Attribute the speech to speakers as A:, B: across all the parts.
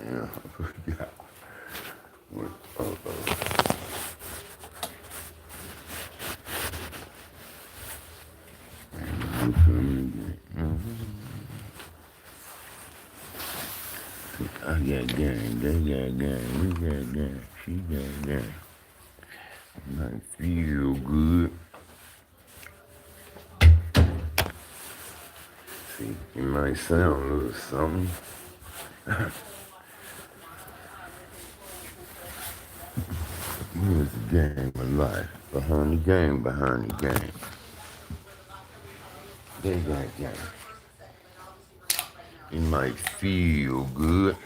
A: Yeah, I forgot. What, I got gang, they got gang, we got gang, she got gang. Might feel good. See, it might sound a little something. Here's the game of life. Behind the game, behind the game. They got game. It might feel good.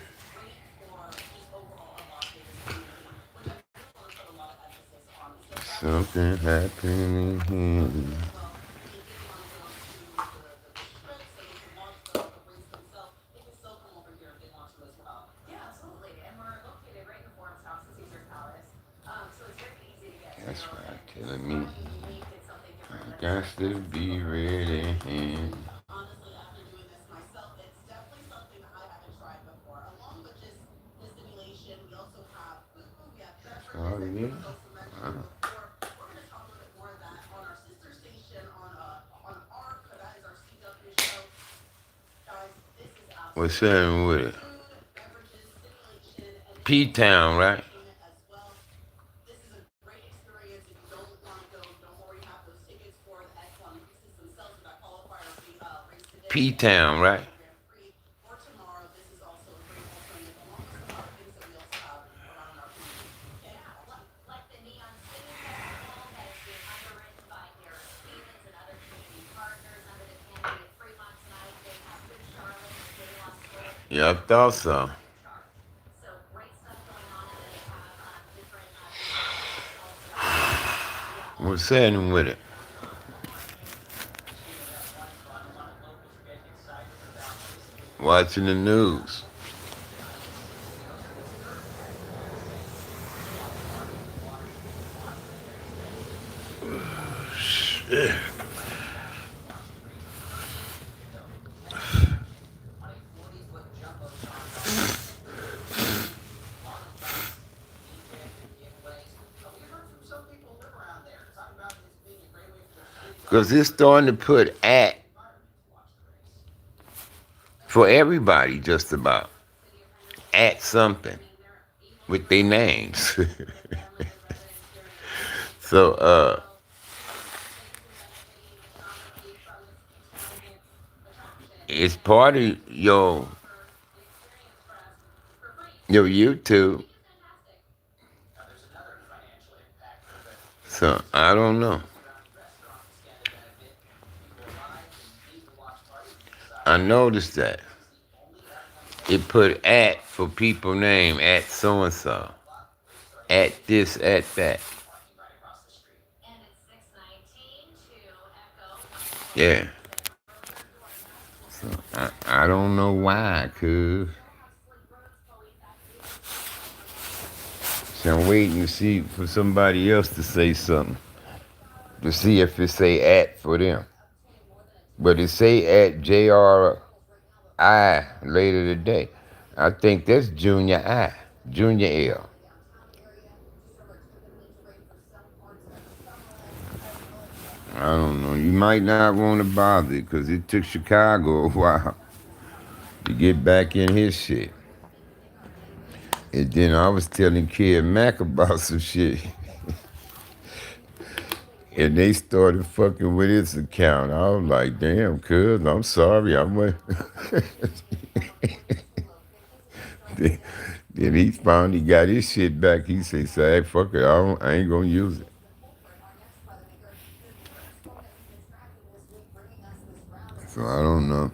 A: Something happening here. That's right, telling me I got to be ready. Oh, yeah. What's happening with it? P-Town, right? P-Town, right? Yeah, I thought so. What's happening with it? Watching the news. Shit. Because it's starting to put at for everybody just about at something with their names. So it's part of your YouTube. So I don't know. I noticed that. It put at for people name at so and so. At this, at that. Yeah. So I don't know why, cuz. So I'm waiting to see for somebody else to say something. To see if it say at for them. But it say at JRI later today. I think that's Junior I. Junior L. I don't know. You might not want to bother because it took Chicago a while to get back in his shit. And then I was telling Kid Mac about some shit. And they started fucking with his account. I was like, damn, cuz, I'm sorry. I went. Then he finally got his shit back. He said, "Say, fuck it. I ain't gonna use it." So I don't know.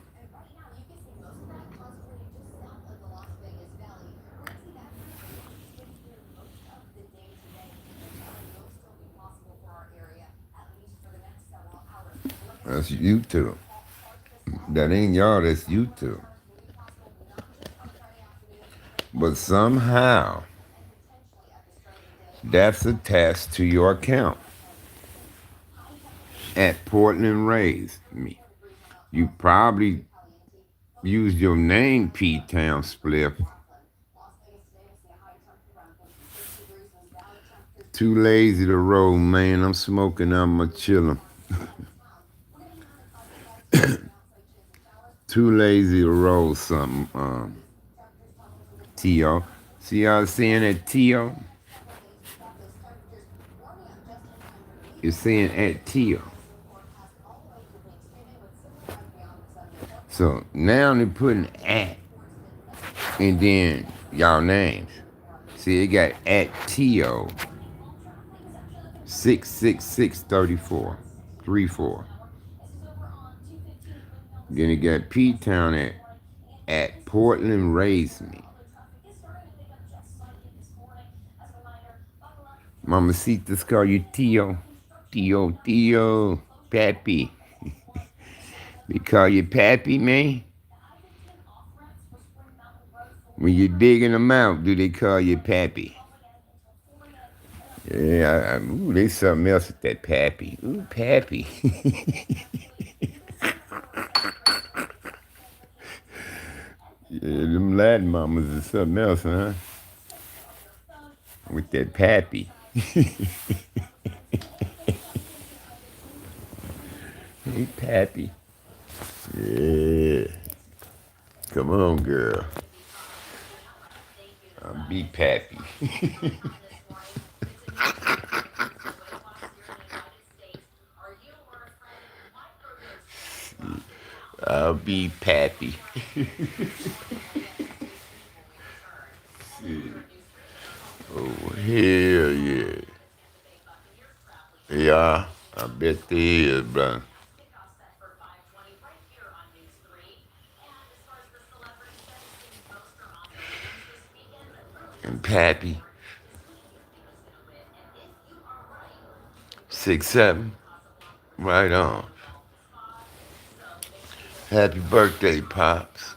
A: That's YouTube. That ain't y'all, that's YouTube. But somehow, that's attached to your account at Portland Raised Me. You probably used your name P-Town Spliff Too lazy to roll, man. I'm smoking, I'm chilling. Too lazy to roll something. T.O. See y'all seeing that T.O.? You're saying at T.O. So now they're putting at and then y'all names. See, it got at T.O. 66634 34. Then it got P-Town at Portland Raised Me. Mamacitas call you Tio. Tio. Pappy. They call you Pappy, man? When you're digging them out, do they call you Pappy? Yeah, ooh, there's something else with that Pappy. Ooh, Pappy. Yeah, them Latin mamas is something else, huh? With that Pappy. Hey, Pappy. Yeah. Come on, girl. I'll be Pappy. I'll be Pappy. Oh, hell yeah. Yeah, I bet they is, bro. And Pappy. 6'7". Right on. Happy birthday, Pops.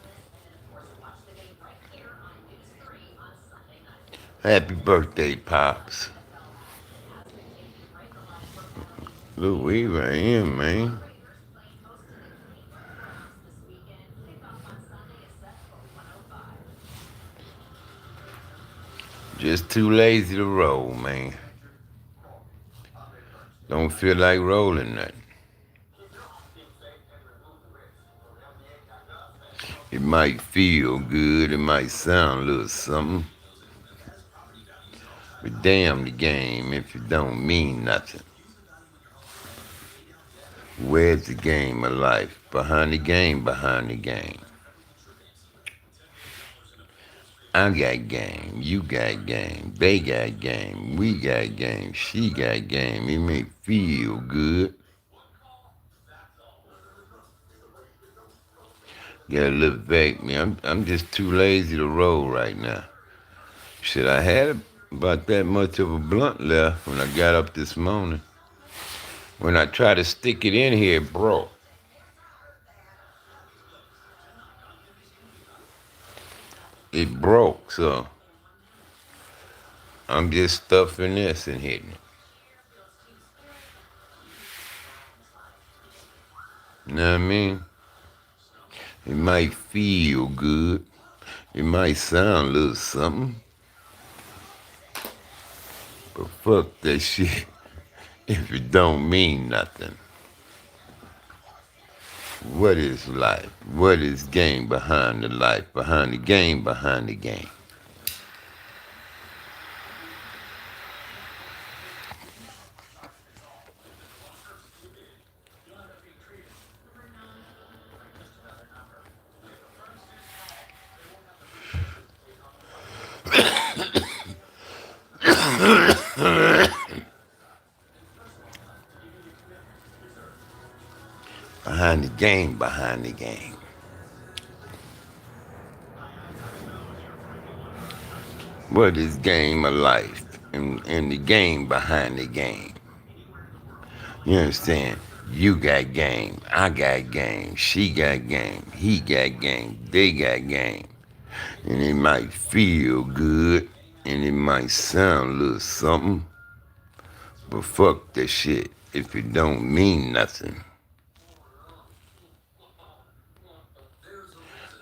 A: Happy birthday, Pops. Look, we right here, man. Just too lazy to roll, man. Don't feel like rolling nothing. It might feel good, it might sound a little something. But damn the game if it don't mean nothing. Where's the game of life? Behind the game, behind the game. I got game, you got game, they got game, we got game, she got game. It may feel good. Gotta look back, man. I'm just too lazy to roll right now. Shit, I had about that much of a blunt left when I got up this morning. When I tried to stick it in here, it broke. It broke, so I'm just stuffing this and hitting it. You know what I mean? It might feel good. It might sound a little something. But fuck that shit if it don't mean nothing. What is life? What is game behind the life? Behind the game, behind the game. Behind the game, behind the game. What is game of life? And the game behind the game. You understand? You got game, I got game, she got game, he got game, they got game. And it might feel good, and it might sound a little something, but fuck that shit if it don't mean nothing.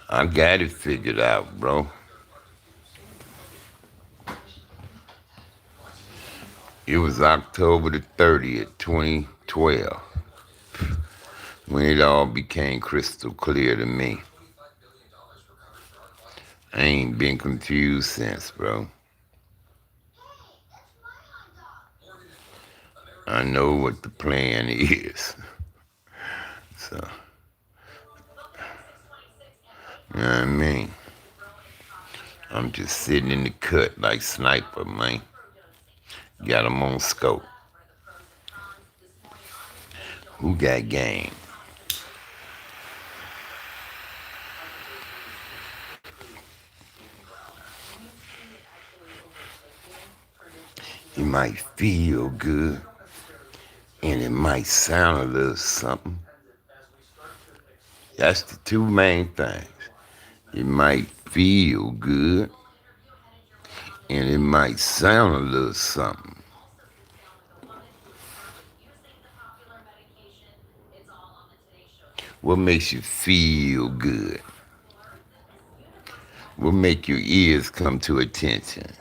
A: I got it figured out, bro. It was October the 30th, 2012, when it all became crystal clear to me. I ain't been confused since, bro. I know what the plan is. So, you know what I mean? I'm just sitting in the cut like sniper, man. Got 'em on scope. Who got game? It might feel good, and it might sound a little something. That's the two main things. It might feel good, and it might sound a little something. What makes you feel good? What make your ears come to attention?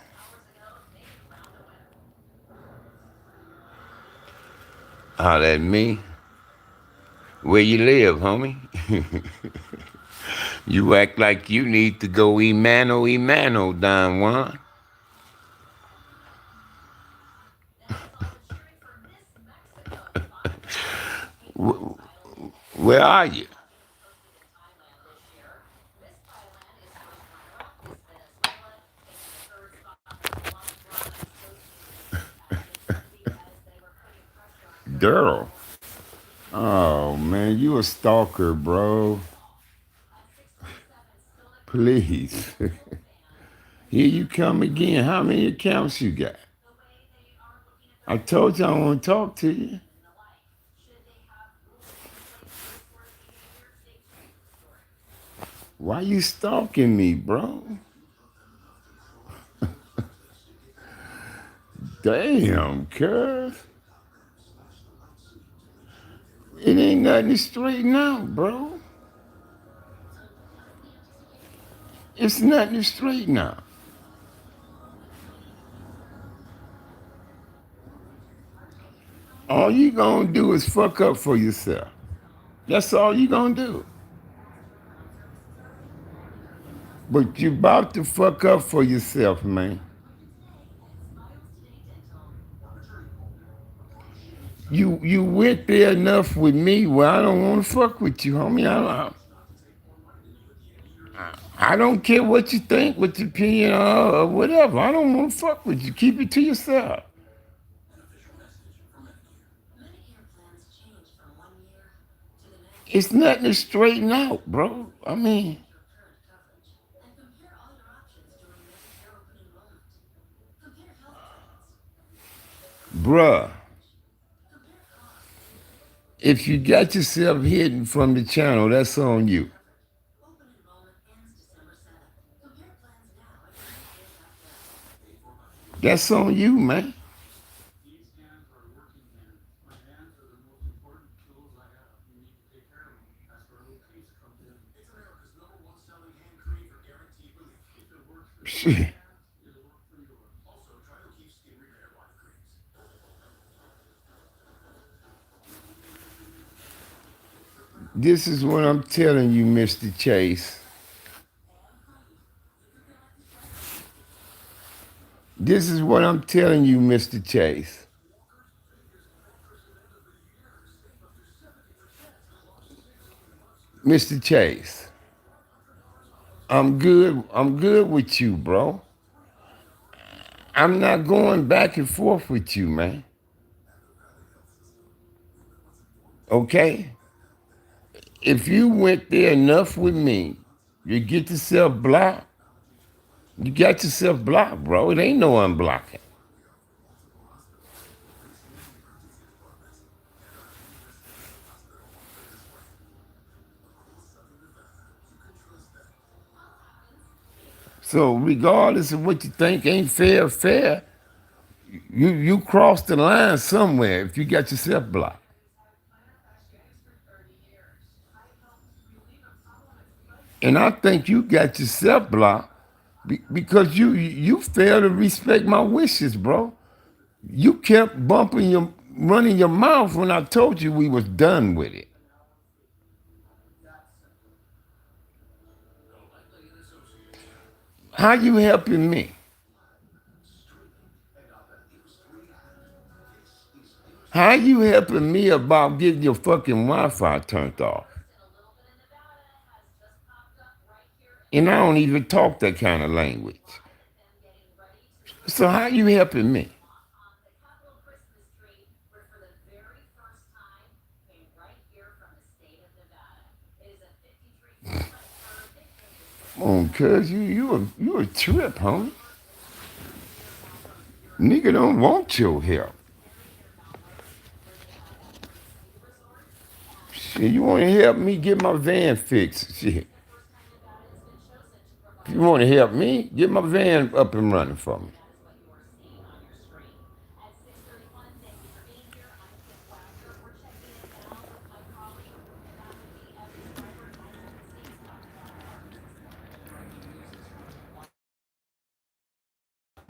A: Holler at me. Where you live, homie? You act like you need to go Emano, Don Juan. Where are you? Daryl. Oh, man, you a stalker, bro. Please. Here you come again. How many accounts you got? I told you I want to talk to you. Why you stalking me, bro? Damn, cuz. It ain't nothing to straighten out, bro. It's nothing to straighten out. All you gonna do is fuck up for yourself. That's all you gonna do. But you about to fuck up for yourself, man. You went there enough with me where I don't want to fuck with you, homie. I don't care what you think, what your opinion are, or whatever. I don't want to fuck with you. Keep it to yourself. It's nothing to straighten out, bro. I mean, bruh, if you got yourself hidden from the channel, that's on you. That's on you, man. Shit. This is what I'm telling you, Mr. Chase. This is what I'm telling you, Mr. Chase. Mr. Chase, I'm good. I'm good with you, bro. I'm not going back and forth with you, man. Okay? If you went there enough with me, you get yourself blocked. You got yourself blocked, bro. It ain't no unblocking. So regardless of what you think ain't fair, you crossed the line somewhere if you got yourself blocked. And I think you got yourself blocked because you fail to respect my wishes, bro. You kept running your mouth when I told you we was done with it. How you helping me? How you helping me about getting your fucking Wi-Fi turned off? And I don't even talk that kind of language. So how you helping me? Come on, cuz you a trip, homie. Nigga don't want your help. Shit, you want to help me get my van fixed? Shit. If you want to help me, get my van up and running for me.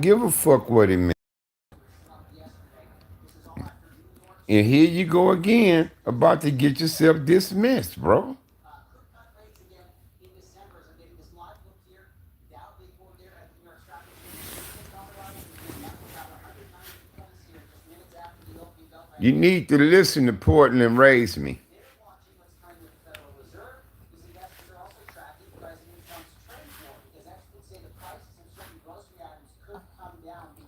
A: Give a fuck what it means. And here you go again, about to get yourself dismissed, bro. You need to listen to Portland raise me.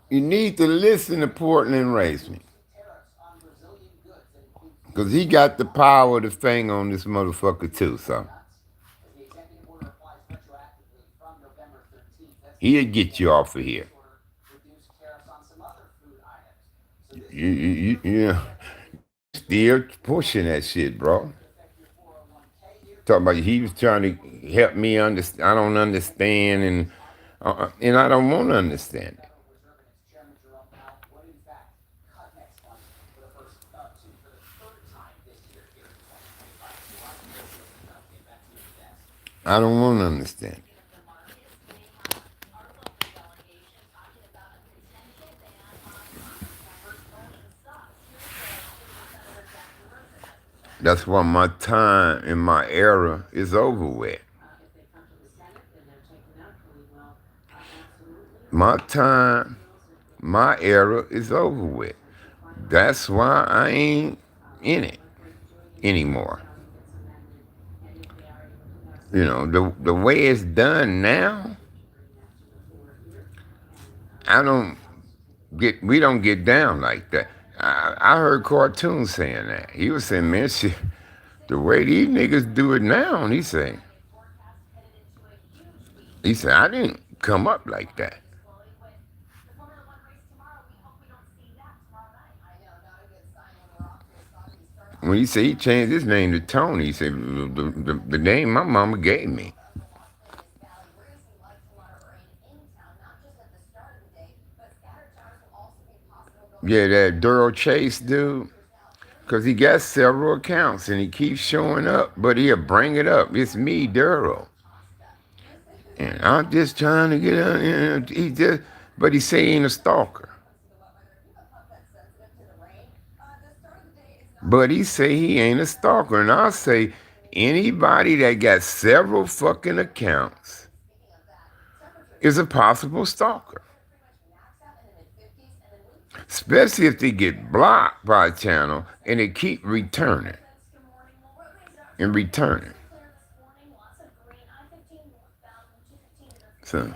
A: You need to listen to Portland raise me. Because he got the power of the thing on this motherfucker too, so. He'll get you off of here. Yeah. Still pushing that shit, bro. Talking about he was trying to help me understand. I don't understand, and I don't want to understand it. I don't want to understand it. That's why my time in my era is over with. My time, my era is over with. That's why I ain't in it anymore. You know, the way it's done now, we don't get down like that. I heard Cartoon saying that. He was saying, man, shit, the way these niggas do it now, and he said, I didn't come up like that. When he said he changed his name to Tony, he said, the name my mama gave me. Yeah, that Daryl Chase dude. Because he got several accounts and he keeps showing up, but he'll bring it up. It's me, Daryl. And I'm just trying to get out. But he say he ain't a stalker. But he say he ain't a stalker. And I'll say anybody that got several fucking accounts is a possible stalker. Especially if they get blocked by a channel and they keep returning and returning. So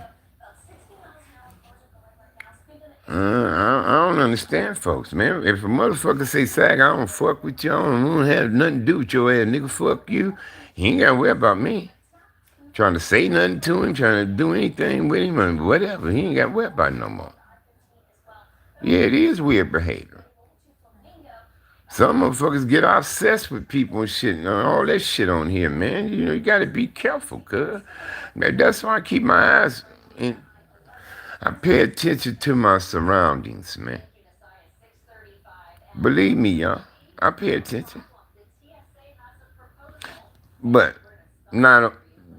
A: I don't understand folks, man. If a motherfucker say, Sag, I don't fuck with you, I don't have nothing to do with your ass, nigga, fuck you, he ain't got to worry about me. Trying to say nothing to him, trying to do anything with him, or whatever. He ain't got to worry about it no more. Yeah, it is weird behavior. Some motherfuckers get obsessed with people and shit, and all that shit on here, man. You know, you gotta be careful, cuz. That's why I keep my eyes in. I pay attention to my surroundings, man. Believe me, y'all. I pay attention. But not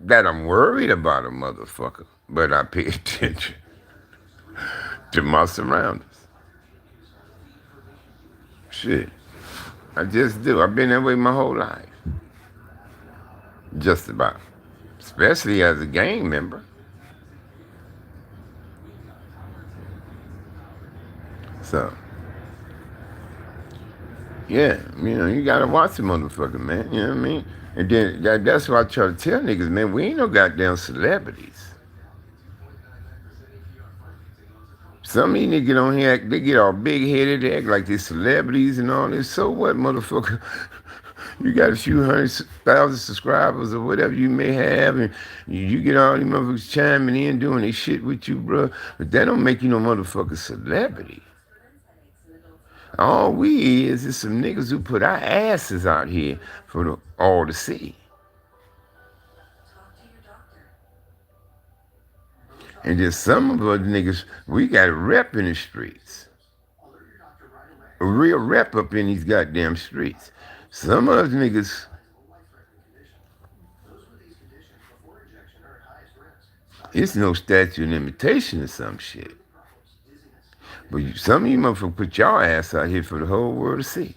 A: that I'm worried about a motherfucker, but I pay attention to my surroundings. Shit. I just do. I've been that way my whole life. Just about. Especially as a gang member. So, yeah, you gotta watch the motherfucker, man. You know what I mean? And then that's why I try to tell niggas, man, we ain't no goddamn celebrities. Some of these niggas get on here, they get all big headed, they act like they celebrities and all this. So what, motherfucker? You got a few 100,000 subscribers or whatever you may have, and you get all these motherfuckers chiming in, doing their shit with you, bro. But that don't make you no motherfucking celebrity. All we is some niggas who put our asses out here for all to see. And just some of us niggas, we got a rep in the streets. A real rep up in these goddamn streets. Some of us niggas, it's no statute of limitation or some shit. But some of you motherfuckers put y'all ass out here for the whole world to see.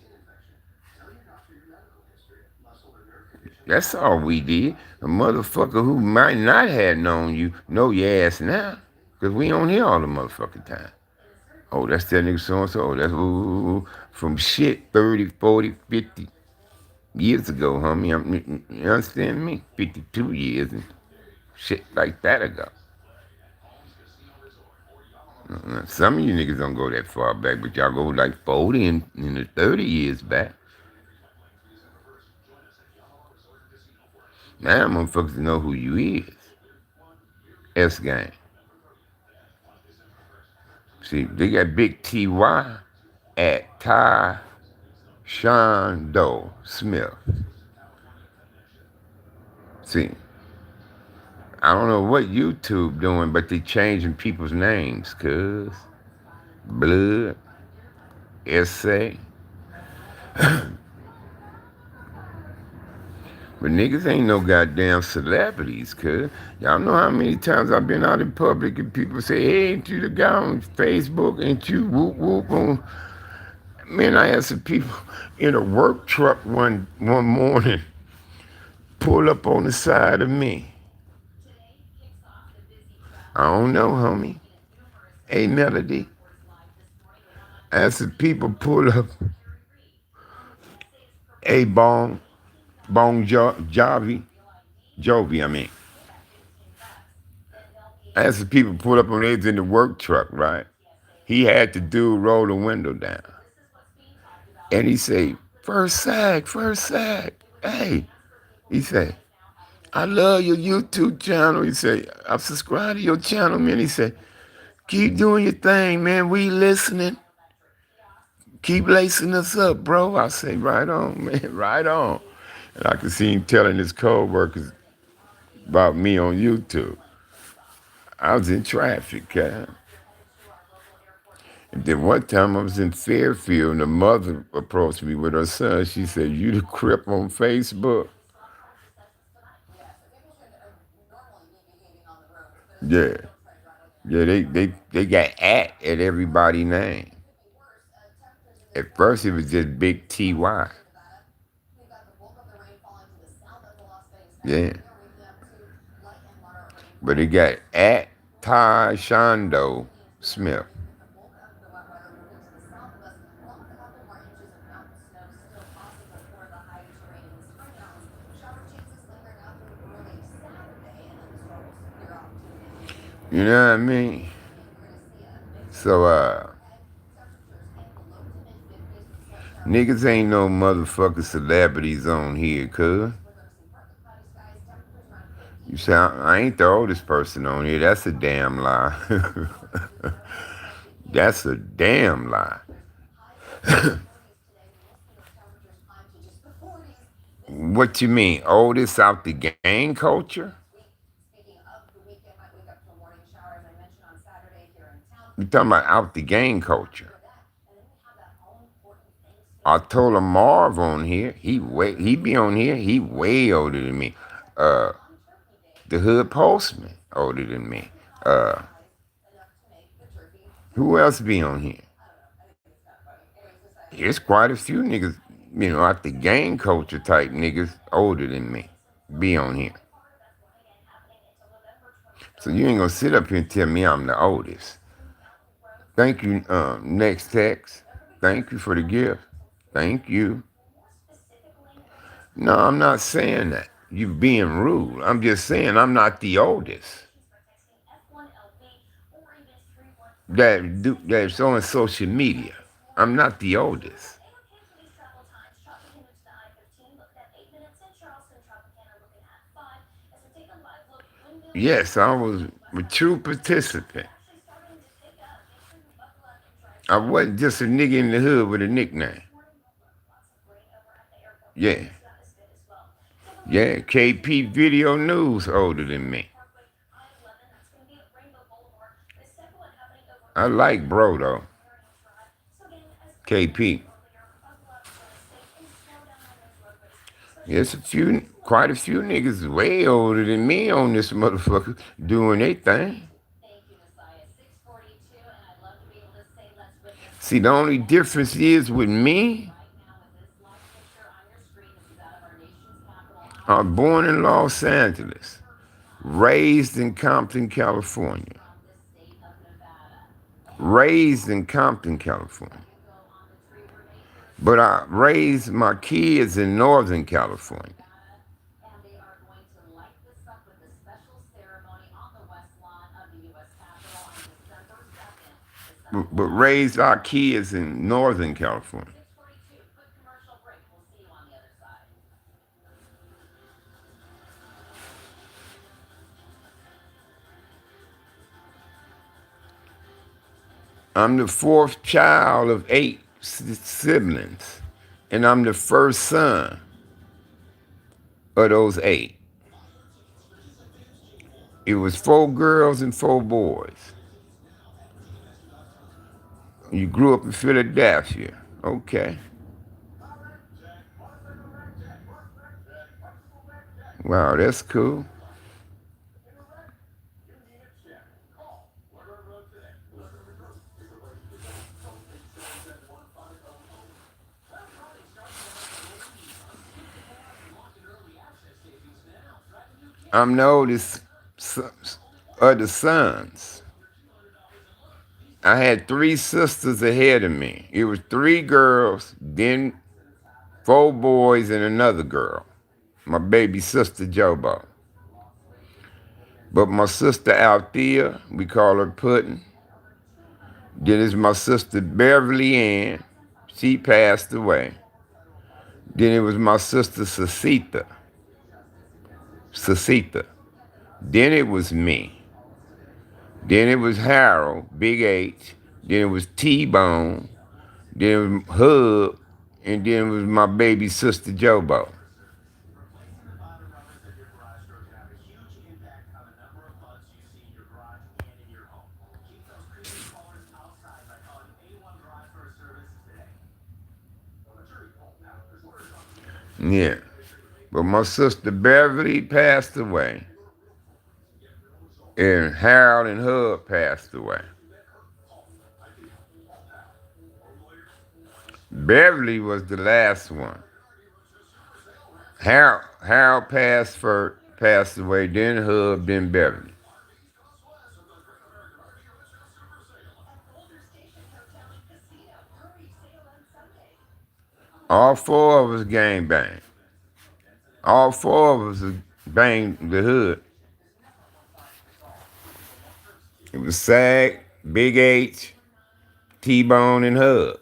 A: That's all we did. A motherfucker who might not have known you know your ass now. Because we don't hear all the motherfucking time. Oh, that's that nigga so-and-so. Oh, that's from shit 30, 40, 50 years ago, homie. You understand me? 52 years and shit like that ago. Some of you niggas don't go that far back, but y'all go like 40 and the 30 years back. Now motherfuckers know who you is. S-Gang. See, they got Big T.Y. at Ty Shondo Smith. See, I don't know what YouTube doing, but they changing people's names, cuz. Blood, Essay. But niggas ain't no goddamn celebrities, cuz. Y'all know how many times I've been out in public and people say, hey, ain't you the guy on Facebook? Ain't you whoop whoop on? Man, I had some people in a work truck one morning pull up on the side of me. I don't know, homie. Hey, Melody. I had some people pull up. Hey, Jovi, I mean. I had some people pull up on theirs in the work truck, right? He had the dude roll the window down. And he say, first sag. Hey, he say, I love your YouTube channel. He say, I've subscribed to your channel, man. He say, keep doing your thing, man. We listening. Keep lacing us up, bro. I say, right on, man, right on. And I can see him telling his co-workers about me on YouTube. I was in traffic, cat. And then one time I was in Fairfield and the mother approached me with her son. She said, you the Crip on Facebook? Yeah. Yeah, they got at everybody's name. At first it was just Big T.Y. Yeah. But it got at Ty Shondo Smith. You know what I mean? So, niggas ain't no motherfucking celebrities on here, cuz. You say, I ain't the oldest person on here. That's a damn lie. That's a damn lie. What you mean? Oldest out the gang culture? You talking about out the gang culture? I told him Marv on here. He be on here. He way older than me. The Hood Postman older than me. Who else be on here? It's quite a few niggas, out the gang culture type niggas older than me be on here. So you ain't gonna sit up here and tell me I'm the oldest. Thank you, next text. Thank you for the gift. Thank you. No, I'm not saying that. You being rude. I'm just saying I'm not the oldest. That's on social media. I'm not the oldest. Yes, I was a true participant. I wasn't just a nigga in the hood with a nickname. Yeah. Yeah, KP Video News older than me. I like bro though. KP. There's quite a few niggas way older than me on this motherfucker doing their thing. See, the only difference is with me, I was born in Los Angeles, raised in Compton, California. Raised in Compton, California. But I raised my kids in Northern California. But raised our kids in Northern California. I'm the fourth child of 8 siblings, and I'm the first son of those 8. It was 4 girls and 4 boys. You grew up in Philadelphia. Okay. Wow, that's cool. I'm the oldest of the sons. I had 3 sisters ahead of me. It was 3 girls, then 4 boys, and another girl. My baby sister Jobo. But my sister Althea, we call her Puddin'. Then it's my sister Beverly Ann. She passed away. Then it was my sister Sasita. Then it was me. Then it was Harold, Big H. Then it was T-Bone. Then it was Hub. And then it was my baby sister Jobo. Yeah. But my sister Beverly passed away. And Harold and Hub passed away. Beverly was the last one. Harold passed away, then Hub, then Beverly. All 4 of us gang bang. All 4 of us banged the hood. It was Sag, Big H, T-Bone, and Hub.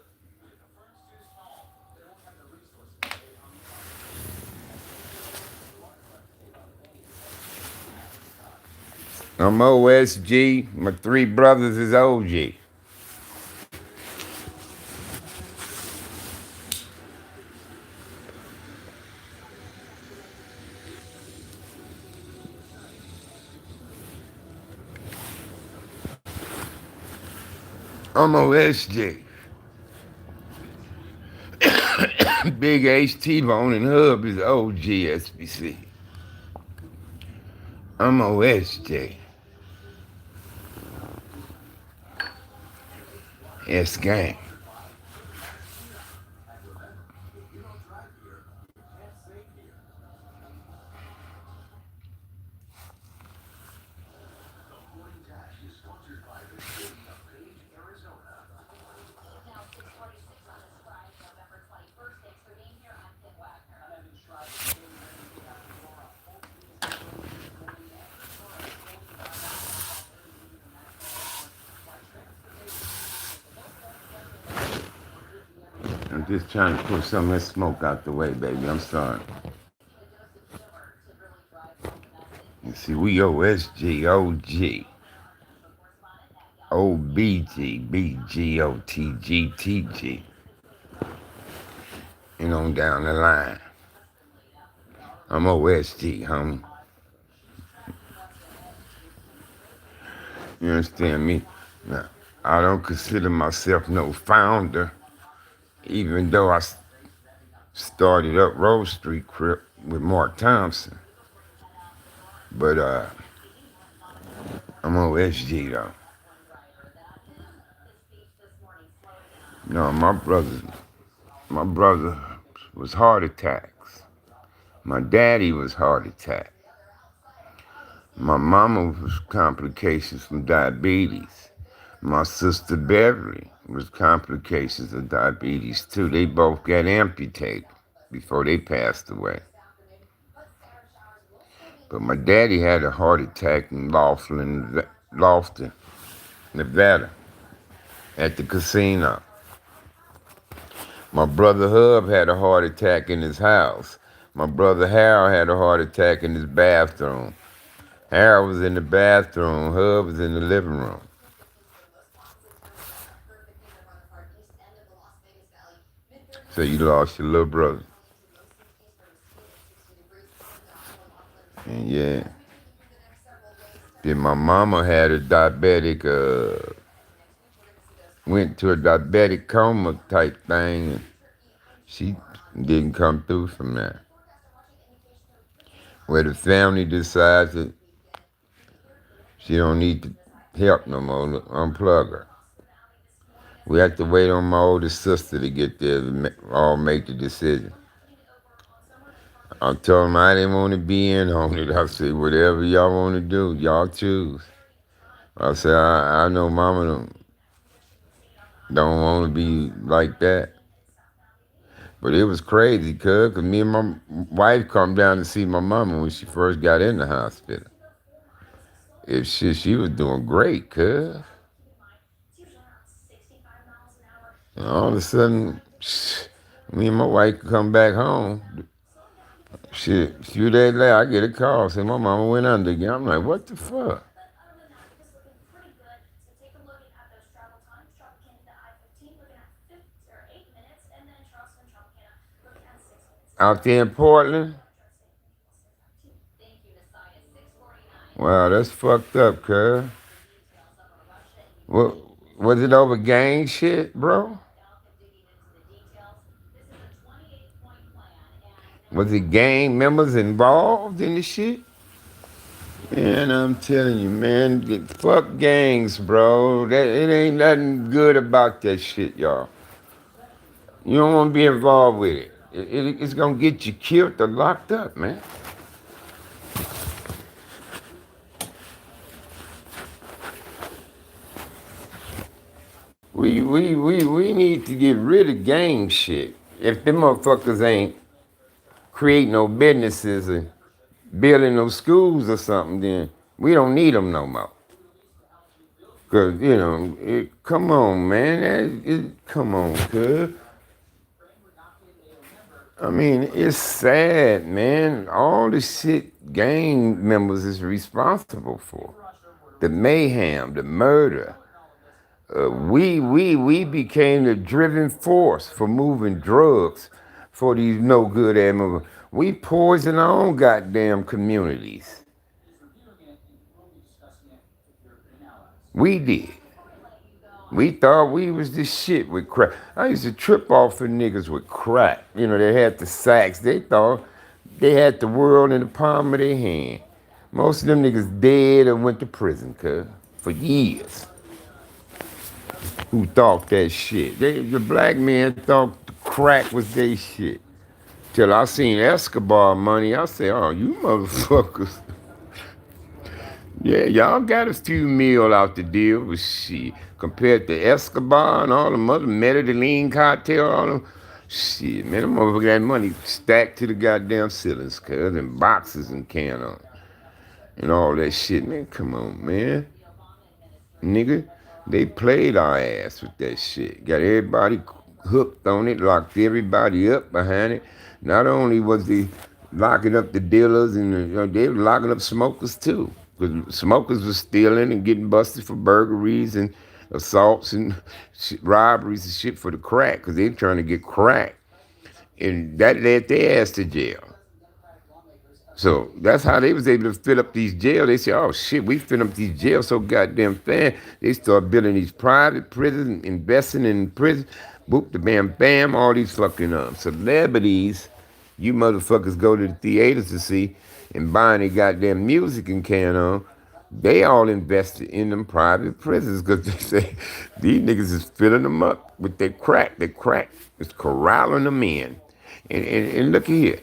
A: I'm OSG. My 3 brothers is OG. I'm OSG. Big H, T-Bone, and Hub is OG SBC. I'm OSJ. S gang. I'm just trying to push some of that smoke out the way, baby. I'm sorry. You see, we OSG, OG, OBG, BG, OTG, TG, and on down the line. I'm OSG, homie. You understand me? Now, I don't consider myself no founder, even though started up Rose Street Crip with Mark Thompson. But I'm OSG though. No, my brother was heart attacks. My daddy was heart attack. My mama was complications from diabetes. My sister Beverly was complications of diabetes too. They both got amputated before they passed away. But my daddy had a heart attack in Lofton, Nevada, at the casino. My brother Hub had a heart attack in his house. My brother Harold had a heart attack in his bathroom. Harold was in the bathroom. Hub was in the living room. So you lost your little brother. And yeah. Then my mama had a diabetic, went to a diabetic coma type thing. And she didn't come through from that. Where the family decides that she don't need the help no more, unplug her. We have to wait on my oldest sister to get there to all make the decision. I told them I didn't want to be in on it. I said, whatever y'all want to do, y'all choose. I said, I know mama don't want to be like that. But it was crazy, cuz me and my wife come down to see my mama when she first got in the hospital. She was doing great, cuz. And all of a sudden, me and my wife come back home. Shit, a few days later, I get a call saying my mama went under again. I'm like, what the fuck? Out there in Portland? Wow, that's fucked up, cuz. What, was it over gang shit, bro? Was it gang members involved in the shit? Man, I'm telling you, man, fuck gangs, bro. It ain't nothing good about that shit, y'all. You don't want to be involved with it. It's gonna get you killed or locked up, man. We need to get rid of gang shit. If them motherfuckers ain't creating no businesses and building no schools or something, then we don't need them no more. Cause come on, man, come on, cuz. I mean, it's sad, man. All the shit gang members is responsible for. The mayhem, the murder. We became the driving force for moving drugs for these no good ass movers. We poison our own goddamn communities. We did. We thought we was the shit with crack. I used to trip off of niggas with crack. They had the sacks. They thought they had the world in the palm of their hand. Most of them niggas dead or went to prison, cuz, for years. Who thought that shit. The black men thought the crack was their shit. Till I seen Escobar money, I said, oh, you motherfuckers. Yeah, y'all got a few meal out the deal, but shit, compared to Escobar and all the other Medellin cartel, all them, shit, man, them motherfuckers got money stacked to the goddamn ceilings, cuz, and boxes and can on, and all that shit, man. Come on, man, nigga. They played our ass with that shit. Got everybody hooked on it, locked everybody up behind it. Not only was they locking up the dealers and they were locking up smokers too. Because smokers was stealing and getting busted for burglaries and assaults and shit, robberies and shit for the crack because they trying to get crack. And that led their ass to jail. So that's how they was able to fill up these jails. They said, oh shit, we fill up these jails so goddamn fast. They start building these private prisons, investing in prison. Boop, the bam, bam, all these fucking celebrities you motherfuckers go to the theaters to see and buying their goddamn music and can on. They all invested in them private prisons because they say these niggas is filling them up with their crack. Their crack is corralling them in. And look here,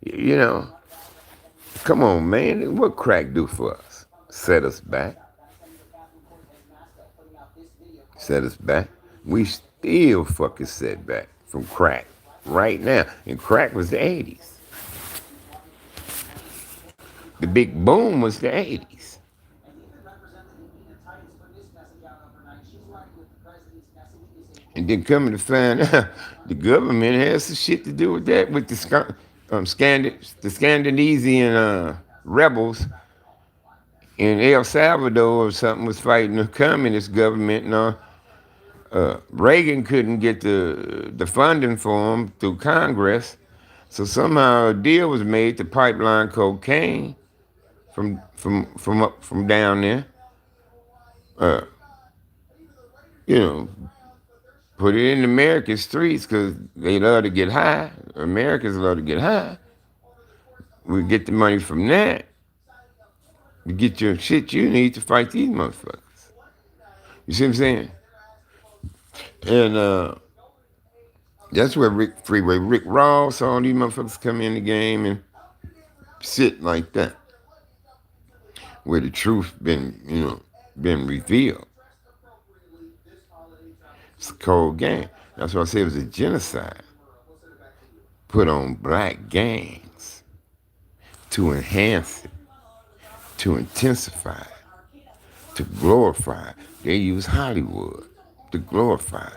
A: you know, come on, man. What crack do for us? Set us back. Set us back. We still fucking set back from crack right now. And crack was the 80s. The big boom was the 80s. And then coming to find out, the government has some shit to do with that, with the Scandinavian rebels in El Salvador or something was fighting the communist government and all. Reagan couldn't get the funding for him through Congress, so somehow a deal was made to pipeline cocaine from down there. Uh, you know, put it in the American streets because they love to get high. Americans love to get high. We get the money from that to get your shit you need to fight these motherfuckers. You see what I'm saying? And that's where Rick Ross, all these motherfuckers come in the game and sit like that, where the truth been revealed. It's a cold game. That's why I say it was a genocide put on black gangs to enhance it, to intensify it, to glorify it. They use Hollywood to glorify it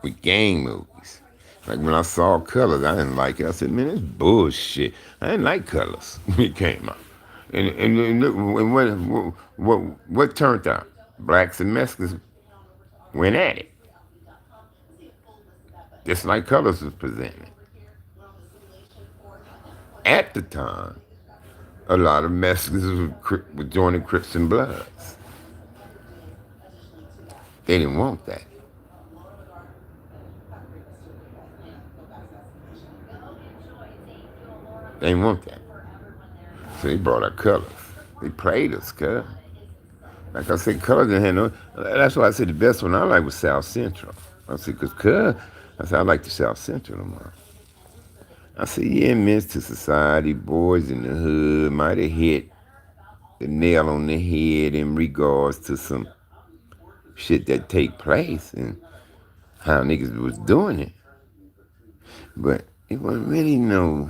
A: with gang movies. Like when I saw Colors, I didn't like it. I said, man, it's bullshit. I didn't like Colors when it came out. And what turned out? Blacks and Mexicans went at it, just like Colors was presented. At the time, a lot of Mexicans were joining Crips and Bloods. They didn't want that. They didn't want that. So they brought out Colors. They played us, cuz. Like I said, Colors didn't have no. That's why I said the best one I like was South Central. I said, because cuz, I said, I like the South Central no more. I said, yeah, Men's to Society, Boys in the Hood might have hit the nail on the head in regards to some shit that take place and how niggas was doing it. But it wasn't really no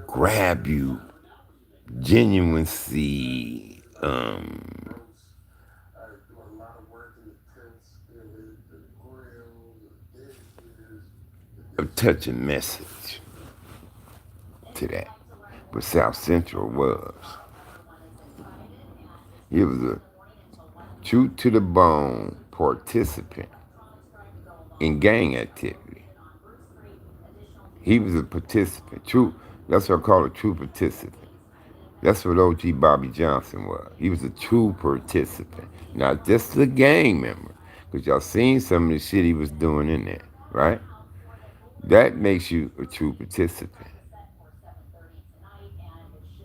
A: grab you, genuinency, a touching message to that. But South Central was. He was a true to the bone participant in gang activity. He was a participant. True. That's what I call a true participant. That's what O.G. Bobby Johnson was. He was a true participant, not just a gang member. Because y'all seen some of the shit he was doing in there, right? That makes you a true participant.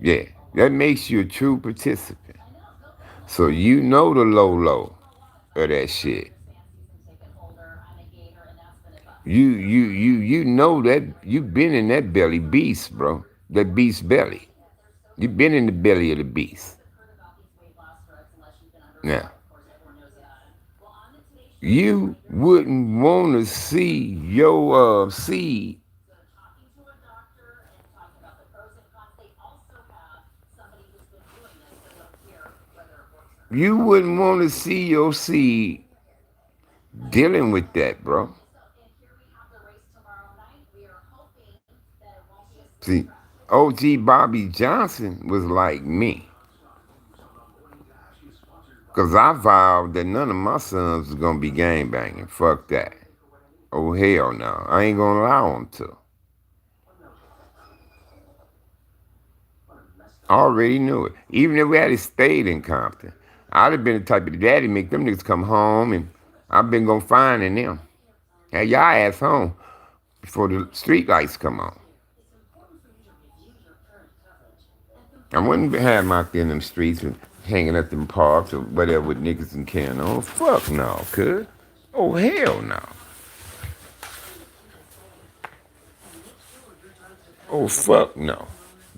A: Yeah, that makes you a true participant. So you know the low of that shit. You know that you've been in that belly beast, bro. That beast belly. You've been in the belly of the beast. Now, you wouldn't want to see your seed. You wouldn't want to see your seed dealing with that, bro. See, OG Bobby Johnson was like me. Because I vowed that none of my sons was going to be gang banging. Fuck that. Oh, hell no. I ain't going to allow them to. I already knew it. Even if we had stayed in Compton, I'd have been the type of daddy make them niggas come home and I've been going to find in them. Have y'all ass home before the street lights come on. I wouldn't have them out there in them streets and hanging at them parks or whatever with niggas and carrying on. Fuck no, cuz. Oh, hell no. Oh, fuck no.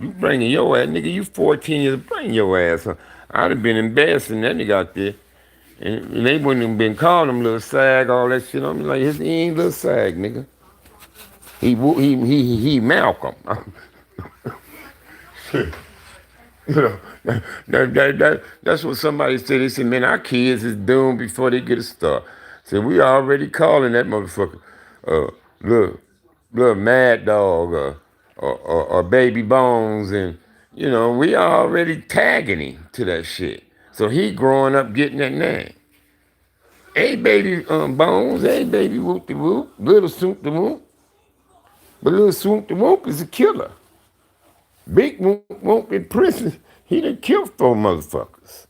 A: You bringing your ass, nigga, you 14 years, bring your ass on. I'd have been embarrassing that nigga out there. And they wouldn't have been calling him little sag, all that shit. I'm like, he ain't little sag, nigga. He Malcolm. You know, that's what somebody said. They said, man, our kids is doomed before they get a start. Said, we already calling that motherfucker little, little mad dog or baby bones. And, you know, we already tagging him to that shit. So he growing up getting that name. Hey, baby bones. Hey, baby whoop de whoop. Little swoop de whoop. But little swoop de whoop is a killer. Big whoop in prison. He done killed 4 motherfuckers.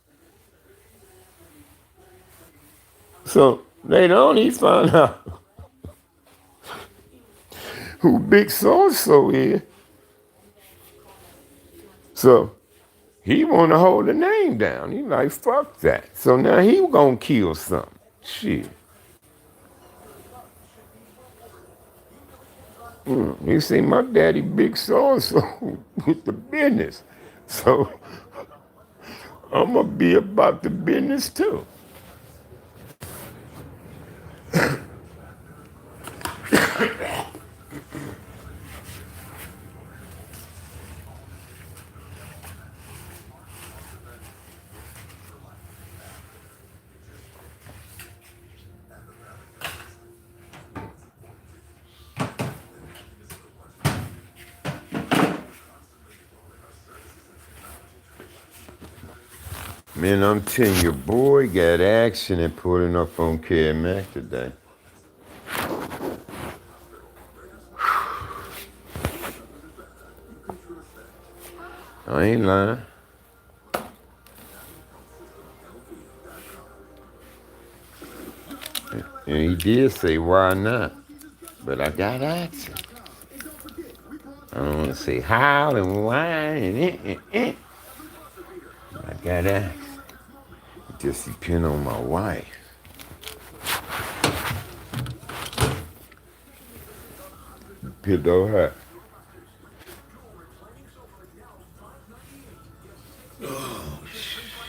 A: So later on, he found out who Big So-and-so is. So he want to hold the name down. He like, fuck that. So now he gonna kill something. Shit. You see, my daddy Big So-and-so with the business. So I'm gonna be about the business too. Man, I'm telling you, boy got action and pulling up on KMX today. I ain't lying. And he did say, why not? But I got action. I don't want to say how and why and. I got action. It just depends on my wife. Depends on her. Oh,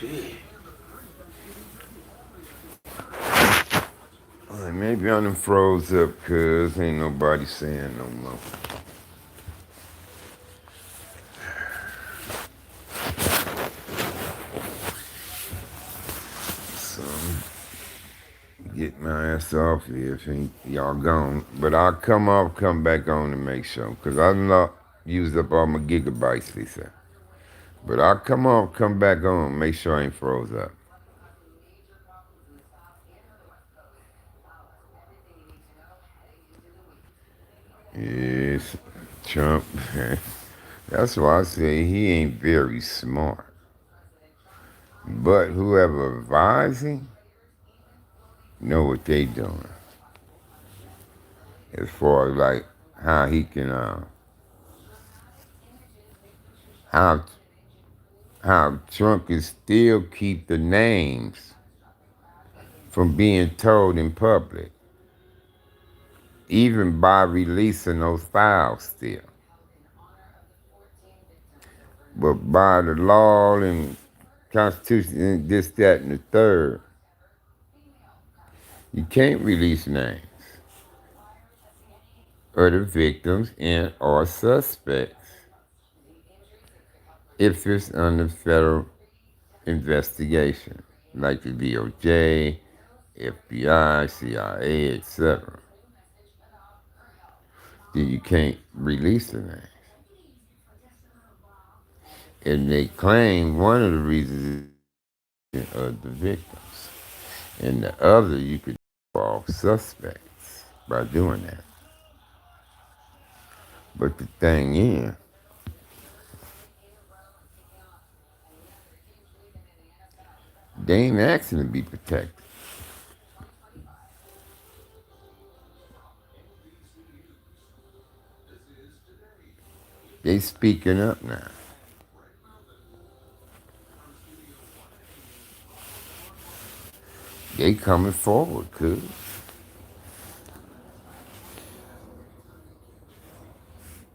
A: shit. All right, maybe I done froze up because ain't nobody saying no more. So, get my ass off here if y'all gone. But I'll come back on to make sure. Because I done used up all my gigabytes, they said. But I'll come back on, make sure I ain't froze up. Yes, Trump. That's why I say he ain't very smart. But whoever advise him know what they doing. As far as like how he can how Trump can still keep the names from being told in public. even by releasing those files still. But by the law and Constitution and this, that, and the third, you can't release names of the victims and or suspects if it's under federal investigation, like the DOJ, FBI, CIA, etc. Then you can't release the names. And they claim one of the reasons is of the victims. And the other, you could involve suspects by doing that. But the thing is, they ain't asking to be protected. They speaking up now. They coming forward, cuz.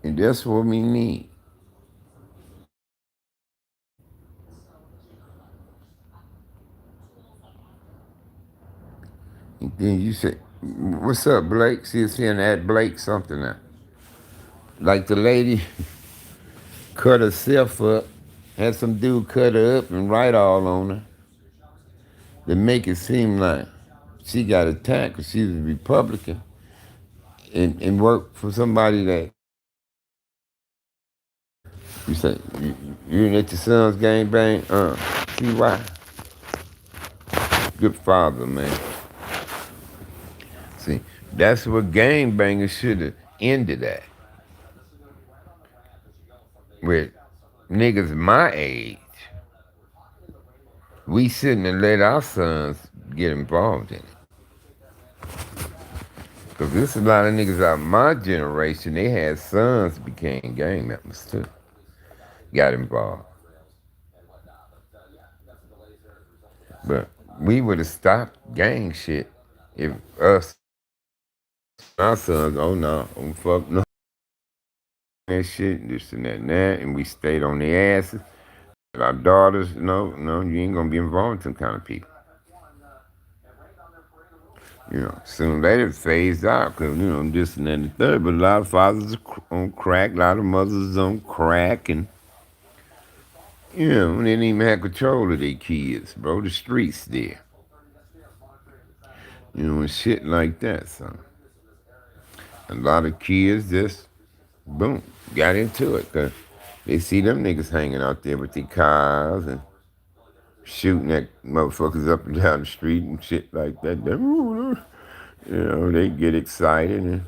A: And that's what we need. And then you say, what's up, Blake? See, it's saying that Blake something now. Like the lady cut herself up, had some dude cut her up and write all on her to make it seem like she got attacked because she was a Republican and worked for somebody that you say, you didn't let your son's gang bang? See why? Good father, man. See, that's what gang bangers should have ended at. With niggas my age, we shouldn't have let our sons get involved in it. Because there's a lot of niggas out of my generation, they had sons became gang members too. Got involved. But we would have stopped gang shit if us, our sons, oh no, oh fuck no, that shit, this and that and that, and we stayed on their asses. Our daughters, no, you ain't gonna be involved with some kind of people. You know, soon later it phased out because, you know, this and that and the third. But a lot of fathers are on crack, a lot of mothers on crack, and, you know, they didn't even have control of their kids, bro. The streets there. You know, and shit like that, son. A lot of kids just, boom, got into it because they see them niggas hanging out there with their cars and shooting at motherfuckers up and down the street and shit like that. You know, they get excited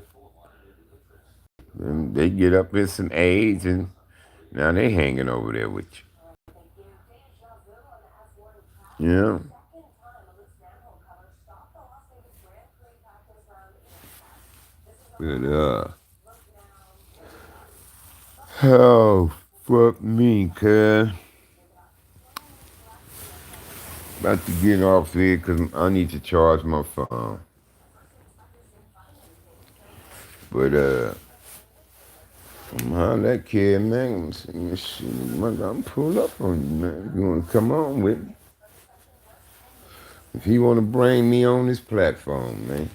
A: and they get up with some AIDS and now they hanging over there with you. You know? But, oh, fuck me, cuz. About to get off here because I need to charge my phone. But, I'm holler that kid, man. I'm pull up on you, man. You want to come on with me? If he want to bring me on this platform, man.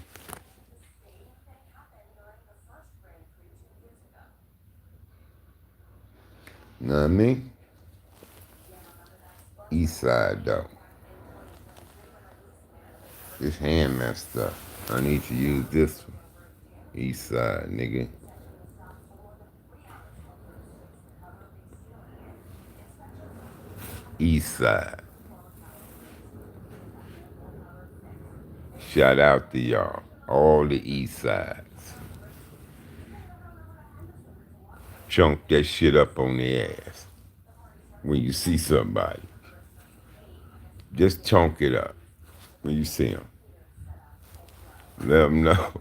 A: Know what I mean? East side, though. This hand messed up. I need to use this one. East side, nigga. East side. Shout out to y'all. All the east sides. Chunk that shit up on the ass. When you see somebody. Just chunk it up. When you see them. Let them know.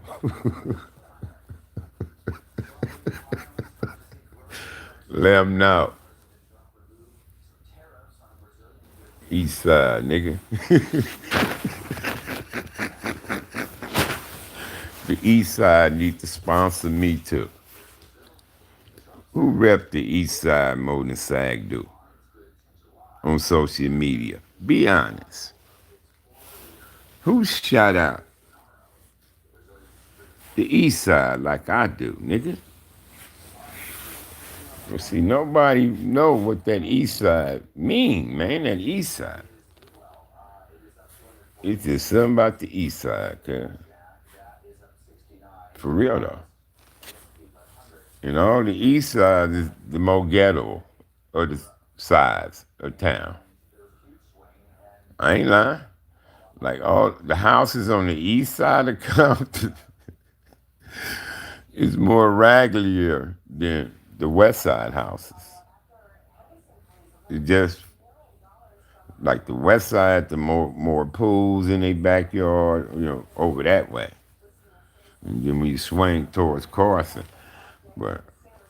A: Let them know. East side, nigga. The East Side need to sponsor me too. Who rep the East Side more than SAG do on social media? Be honest. Who shout out the East Side like I do, nigga? Well, see, nobody know what that East Side mean, man. That East Side. It's just something about the East Side, cuz. For real though. You know, the East Side is the more ghetto of the sides of town. I ain't lying. Like all the houses on the east side of Compton is more raggedier than the west side houses. It's just like the west side, the more pools in their backyard, over that way. And then when you swing towards Carson, but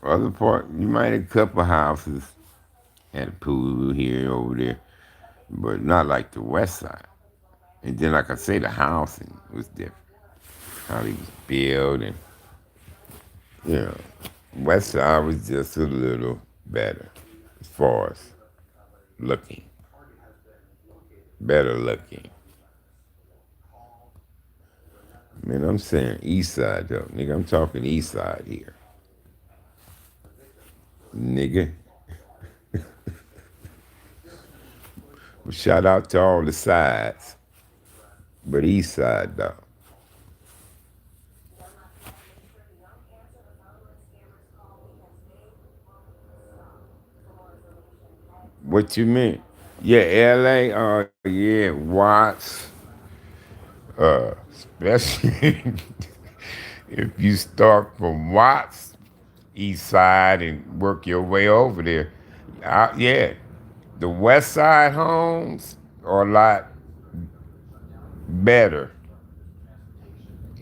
A: other part, you might have a couple houses had a pool here, over there, but not like the west side. And then, like I say, the housing was different. How they was built and, you know, west side was just a little better as far as looking. Better looking. Man, I'm saying east side though. Nigga, I'm talking east side here. Nigga. Well, shout out to all the sides. But east side though. What you mean? Yeah, LA, yeah, Watts. Especially if you start from Watts, east side, and work your way over there. Yeah, the west side homes are a lot better.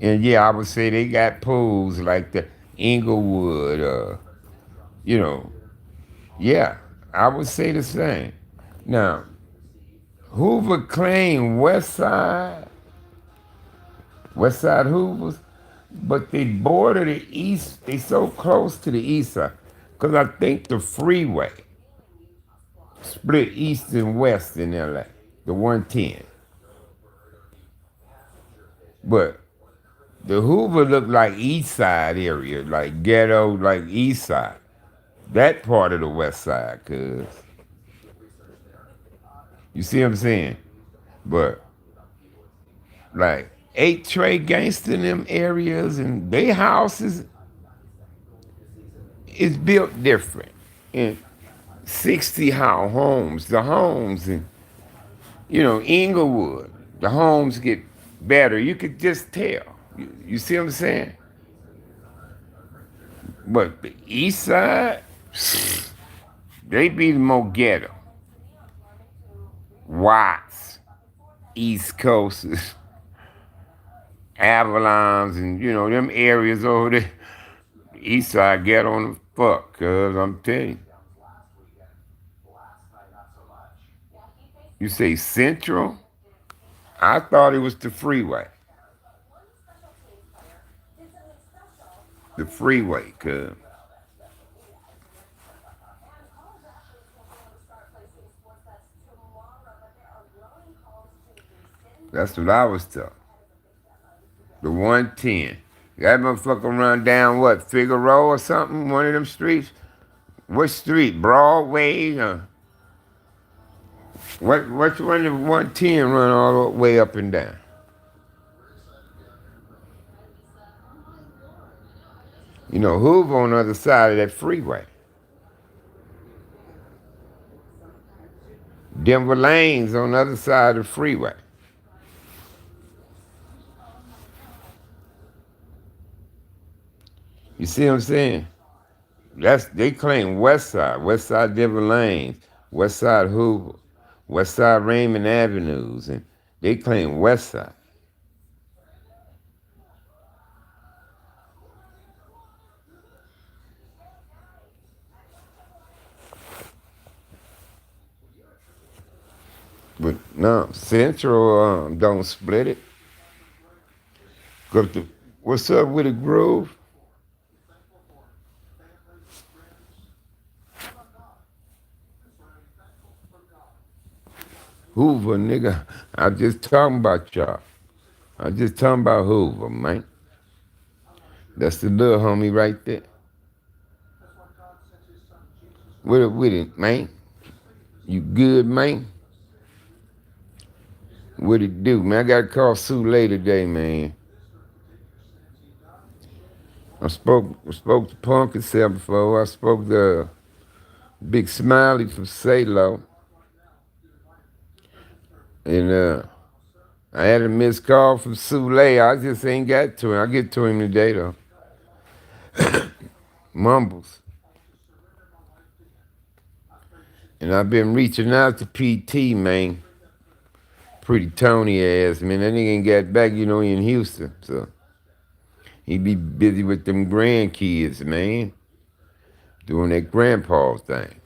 A: And yeah, I would say they got pools like the Inglewood, you know, yeah, I would say the same. Now, Hoover claimed West Side Hoovers, but they border the east, they so close to the east side. Because I think the freeway split east and west in LA, the 110. But the Hoover looked like east side area, like ghetto, like east side. That part of the west side, cuz. You see what I'm saying? But like 8 Trey gangster in them areas and they houses is built different. And 60 how homes, the homes in, Inglewood, the homes get better. You could just tell. You see what I'm saying? But the east side, they be the more ghetto. Watts, East Coast, Avalons, and them areas over there. East side ghetto on the fuck, cuz I'm telling you. You say Central? I thought it was the freeway. The freeway, cuz. That's what I was told. The 110. That motherfucker run down what, Figaro or something? One of them streets? What street? Broadway? Which one of 110 run all the way up and down? Hoover on the other side of that freeway. Denver Lane's on the other side of the freeway. You see what I'm saying? They claim West Side Denver Lanes, West Side Hoover, West Side Raymond Avenues, and they claim West Side. But no, Central don't split it. 'Cause What's up with it, Grove? Hoover, nigga. I just talking about y'all. I just talking about Hoover, man. That's the little homie right there. With it, man? You good, man? What it do, man? I got to call Sue later today, man. I spoke to Punk and said before. I spoke to Big Smiley from Salo. And I had a missed call from Sule. I just ain't got to him. I'll get to him today, though. Mumbles. And I've been reaching out to PT, man. Pretty Tony ass, man. That nigga ain't got back, he in Houston. So he be busy with them grandkids, man. Doing that grandpa thing.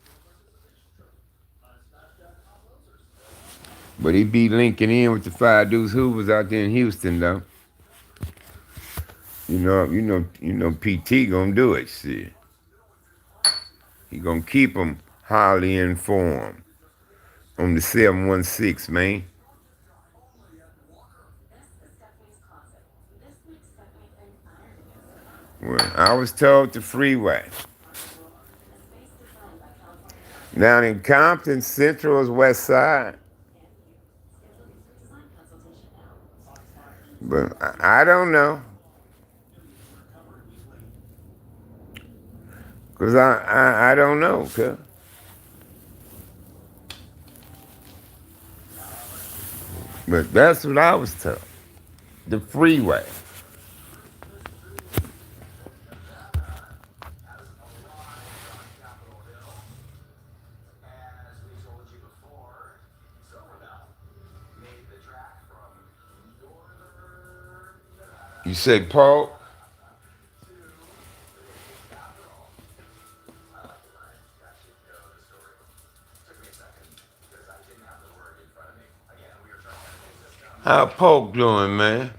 A: But he be linking in with the 5 dudes who was out there in Houston, though. PT gonna do it, shit. He gonna keep them highly informed on the 716, man. Well, I was told the freeway. Down in Compton, Central is West Side. But I don't know. Because I don't know, cuz. But that's what I was told. The freeway. You say, Paul? How Polk doing, man?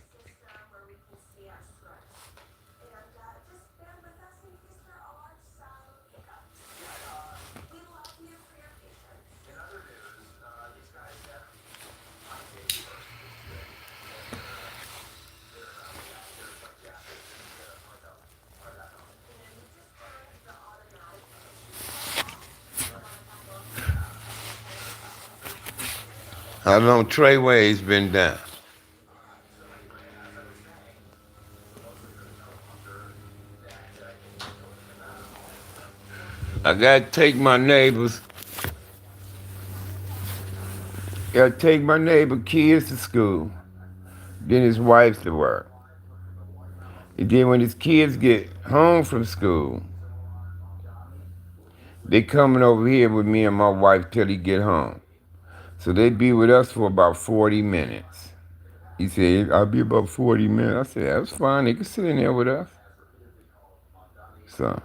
A: How long Treyway's been down? I gotta take my neighbors. Gotta take my neighbor kids to school. Then his wife to work. And then when his kids get home from school, they coming over here with me and my wife till he get home. So they be with us for about 40 minutes. He said, I'll be about 40 minutes. I said, that's fine. They can sit in there with us. So,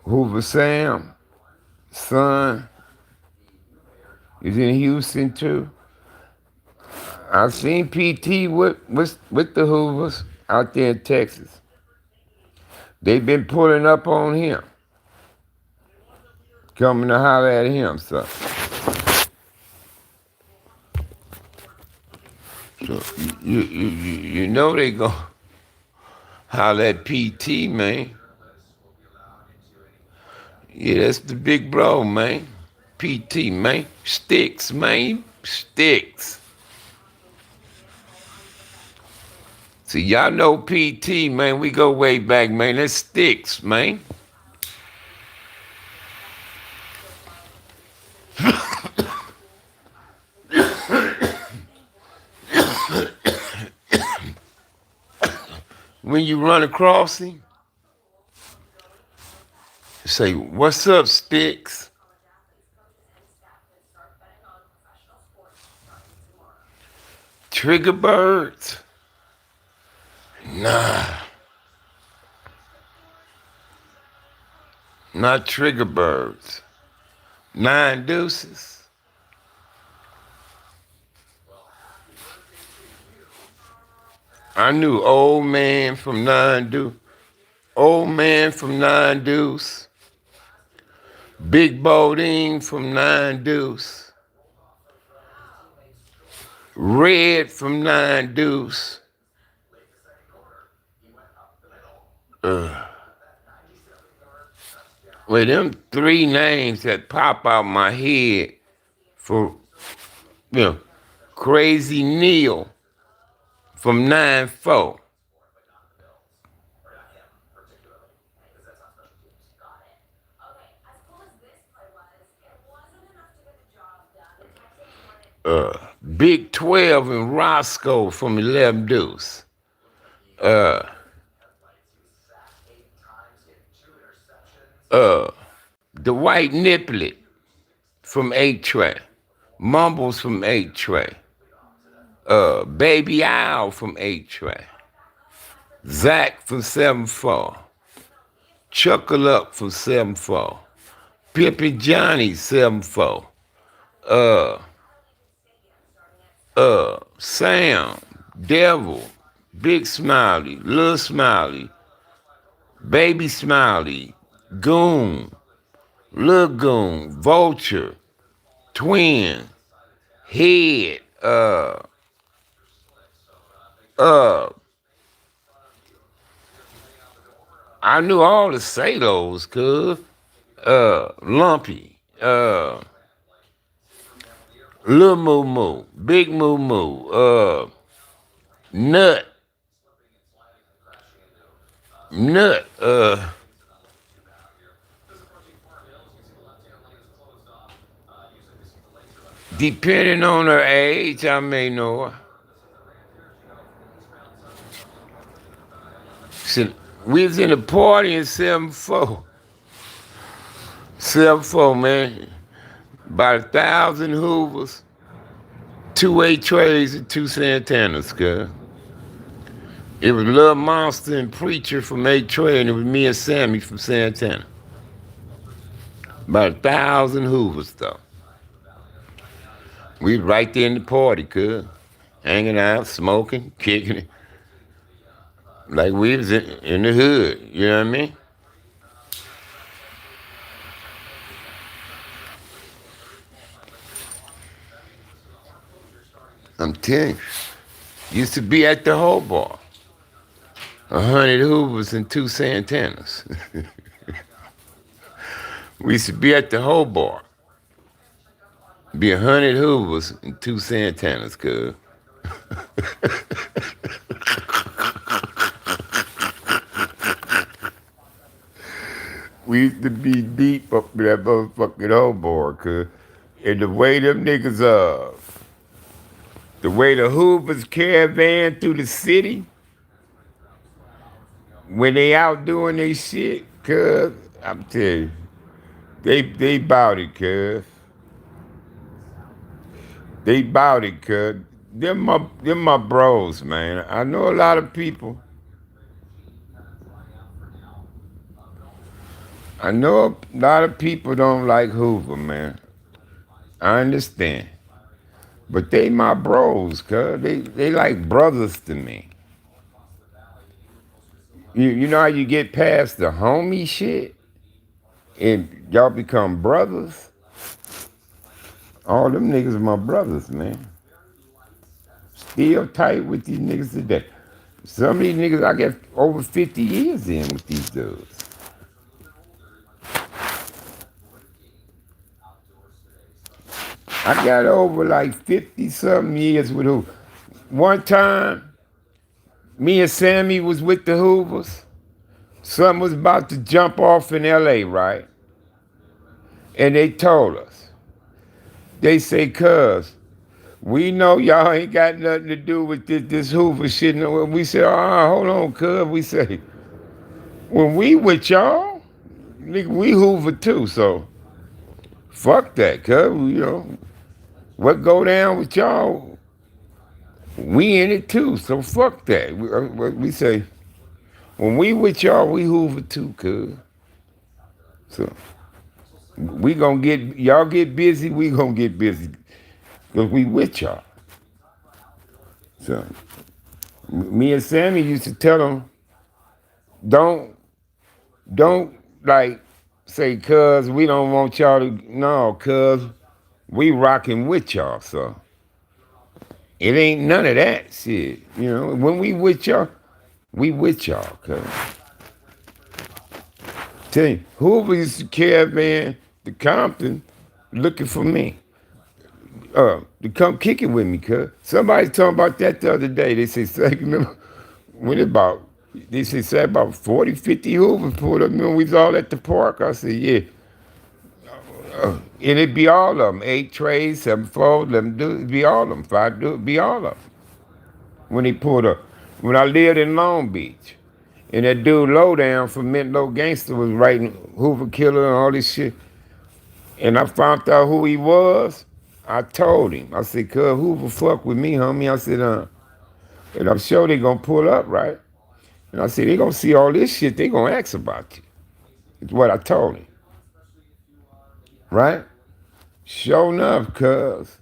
A: Hoover Sam, son, is in Houston too. I seen PT with the Hoovers out there in Texas. They been pulling up on him, coming to holler at him. So you know they gonna holler at PT, man. Yeah, that's the big bro, man. PT, man. Sticks, man. Sticks. See, y'all know PT, man. We go way back, man. That's Sticks, man. When you run across him, say, what's up, Sticks? Trigger birds? Nah. Not trigger birds. 9 deuces. I knew old man from Nine Deuce, old man from Nine Deuce, Big Bodine from Nine Deuce, Red from Nine Deuce. Well, them three names that pop out my head for, you know, Crazy Neil from 9-4. Big 12 and Roscoe from 11 Deuce. The White Niplet from 8 Tray. Mumbles from 8 Tray. Baby Owl from 8 Tray. Zach from 7-4. Chuckle Up from 7-4. Pippin Johnny 7-4. Sam, Devil, Big Smiley, Little Smiley, Baby Smiley, Goon, Lil Goon, Vulture, Twin, Head, I knew all the Salos, cuz, Lumpy, Lil Moo Moo, Big Moo Moo, Nut, depending on her age, I may know her. So, we was in a party in 7-4. 7-4, man. About 1,000 Hoovers, 2 8 Trays, and 2 Santanas, cuz. It was Lil Monster and Preacher from 8 Tray, and it was me and Sammy from Santana. About 1,000 Hoovers, though. We was right there in the party, cuz. Hanging out, smoking, kicking it. Like we was in the hood, you know what I mean? I'm telling you. Used to be at the whole bar. 100 Hoovers and 2 Santanas. We used to be at the whole bar. Be 100 Hoovers and 2 Santanas, cuz. We used to be deep up in that motherfucking whole bar, cuz. And the way them niggas, the way the Hoovers caravan through the city, when they out doing their shit, cuz, I'm telling you, they bout it, cuz. They bout it, cuz. Them my bros, man. I know a lot of people. I know a lot of people don't like Hoover, man. I understand. But they my bros, cuz. They like brothers to me. You know how you get past the homie shit? And y'all become brothers? All them niggas are my brothers, man. Still tight with these niggas today. Some of these niggas I get over 50 years in with these dudes. I got over like 50-something years with who. One time, me and Sammy was with the Hoovers. Something was about to jump off in LA, right? And they told us. They say, cuz, we know y'all ain't got nothing to do with this Hoover shit. We said, hold on, cuz. We say, when we with y'all, nigga, we Hoover too, so fuck that, cuz, you know. What go down with y'all, we in it too, so fuck that. We say, when we with y'all, we Hoover too, cuz. So we gonna y'all get busy, we gonna get busy. Because we with y'all. So Me and Sammy used to tell them, don't don't like say cuz we don't want y'all to no, cuz we rocking with y'all, so it ain't none of that shit. You know, when we with y'all, cuz. Tell you, Hoover used to caravan to Compton looking for me. To come kick it with me, cuz. Somebody talking about that the other day. They say, say remember when about they say about 40, 50 Hoovers pulled up. Remember we was all at the park? I said, yeah. And it'd be all of them. 8 trays, 7 fold, let them do it'd be all of them. 5 do it'd be all of them. When he pulled up. When I lived in Long Beach. And that dude Lowdown from Mint Low Gangster was writing Hoover Killer and all this shit. And I found out who he was. I told him. I said, cuz Hoover fuck with me, homie. I said, and I'm sure they gonna pull up, right? And I said, they gonna see all this shit, they gonna ask about you. It's what I told him. Right? Sure enough, cuz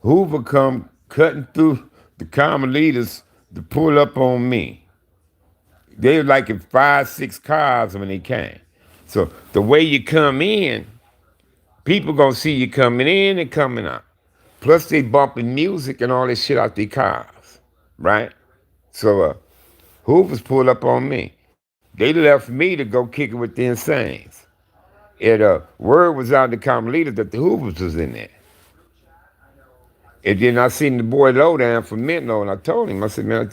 A: Hoover come cutting through the common leaders to pull up on me. They were like in 5, 6 cars when they came. So the way you come in, people gonna see you coming in and coming out. Plus they bumping music and all this shit out their cars, right? So Hoovers pulled up on me. They left me to go kick it with the Insanes. And word was out in the common leaders that the Hoovers was in there. And then I seen the boy Lowdown from Midno, and I told him, I said, man,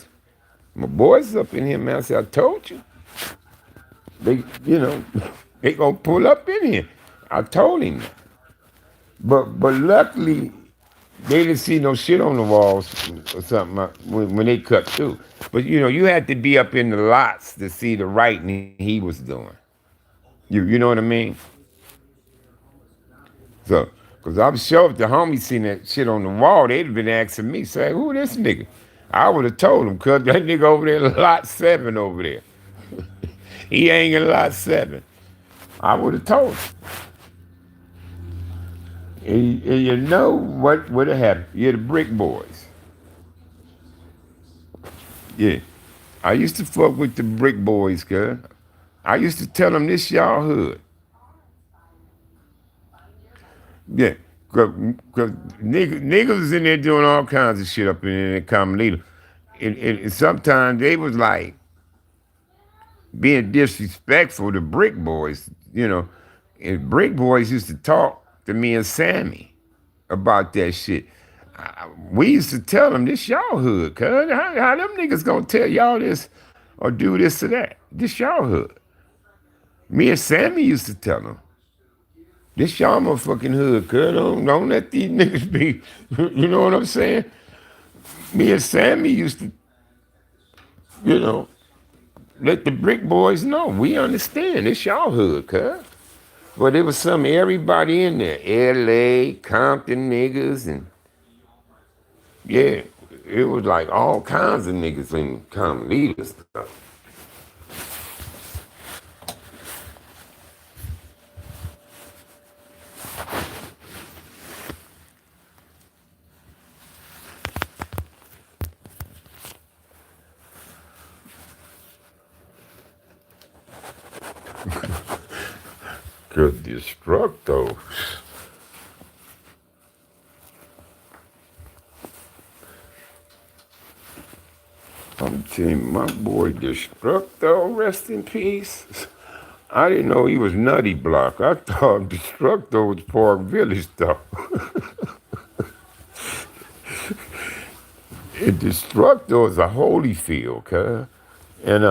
A: my boys up in here, man. I said, I told you. They, you know, they gonna pull up in here. I told him that. But luckily, they didn't see no shit on the walls or something when they cut through. But you know, you had to be up in the lots to see the writing he was doing. You know what I mean? So, because I'm sure if the homies seen that shit on the wall, they'd have been asking me, say, who this nigga? I would have told them, cuz that nigga over there, lot 7 over there. He ain't in lot 7. I would have told him. And you know what would have happened? You're the Brick Boys. Yeah. I used to fuck with the Brick Boys, cuz. I used to tell them this y'all hood. Yeah. Cause niggas was in there doing all kinds of shit up in the common leader. And sometimes they was like being disrespectful to Brick Boys, you know. And Brick Boys used to talk to me and Sammy about that shit. We used to tell them, this y'all hood, cuz. How them niggas gonna tell y'all this or do this or that? This y'all hood. Me and Sammy used to tell them, this y'all motherfucking hood, cuz. Don't let these niggas be, you know what I'm saying? Me and Sammy used to, you know, let the Brick Boys know, we understand, this y'all hood, cuz. But there was some everybody in there, LA, Compton niggas, and yeah, it was like all kinds of niggas in common leaders stuff. Good Destructo. I'm telling you, my boy Destructo, rest in peace. I didn't know he was Nutty Block. I thought Destructo was Park Village stuff. And Destructo is a Holyfield, cuz. And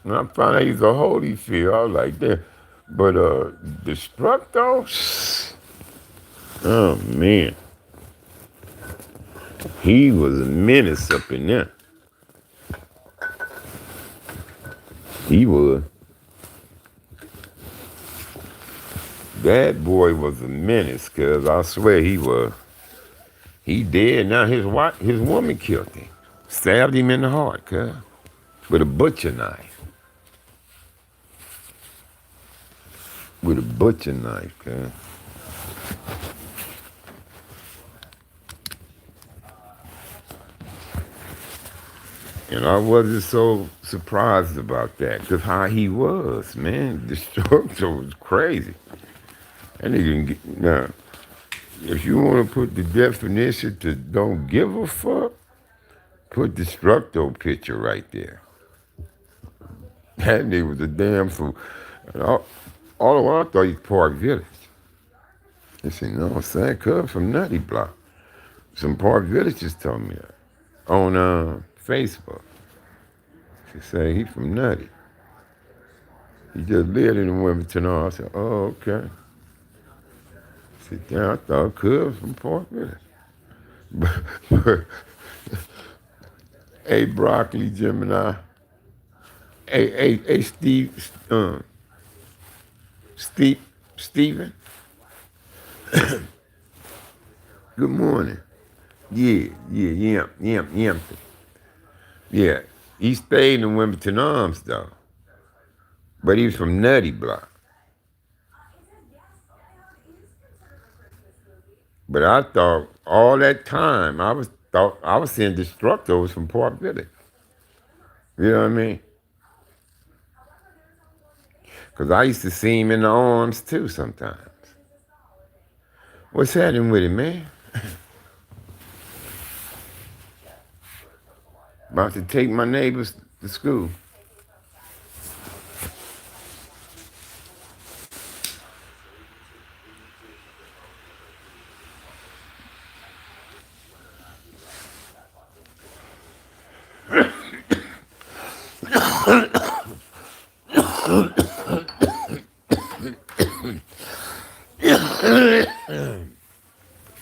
A: when I found out he's a Holyfield, I was like, damn. But Destructo, oh man, he was a menace up in there. He was. That boy was a menace, cuz I swear he was. He dead now. His woman killed him. Stabbed him in the heart, cuz. With a butcher knife. With a butcher knife, cuz. And I wasn't so surprised about that, because how he was, man, the structure was crazy. And now, if you want to put the definition to don't give a fuck, put the Structo picture right there. That nigga was a damn fool. And all the while I thought he was Park Village. He said, no, I'm saying, cuz from Nutty Block. Some Park Villagers told me that on Facebook. She said, he from Nutty. He just lived in Wilmington. I said, oh, okay. I said, damn, I thought cuz from Park Village. But hey, Broccoli, Gemini. Hey, Stephen. Good morning. Yeah. Yeah, he stayed in Wilmington Arms, though. But he was from Nutty Block. But I thought all that time, thought I was seeing Destructos from Park Village. You know what I mean? Because I used to see him in the arms, too, sometimes. What's happening with him, man? About to take my neighbors to school.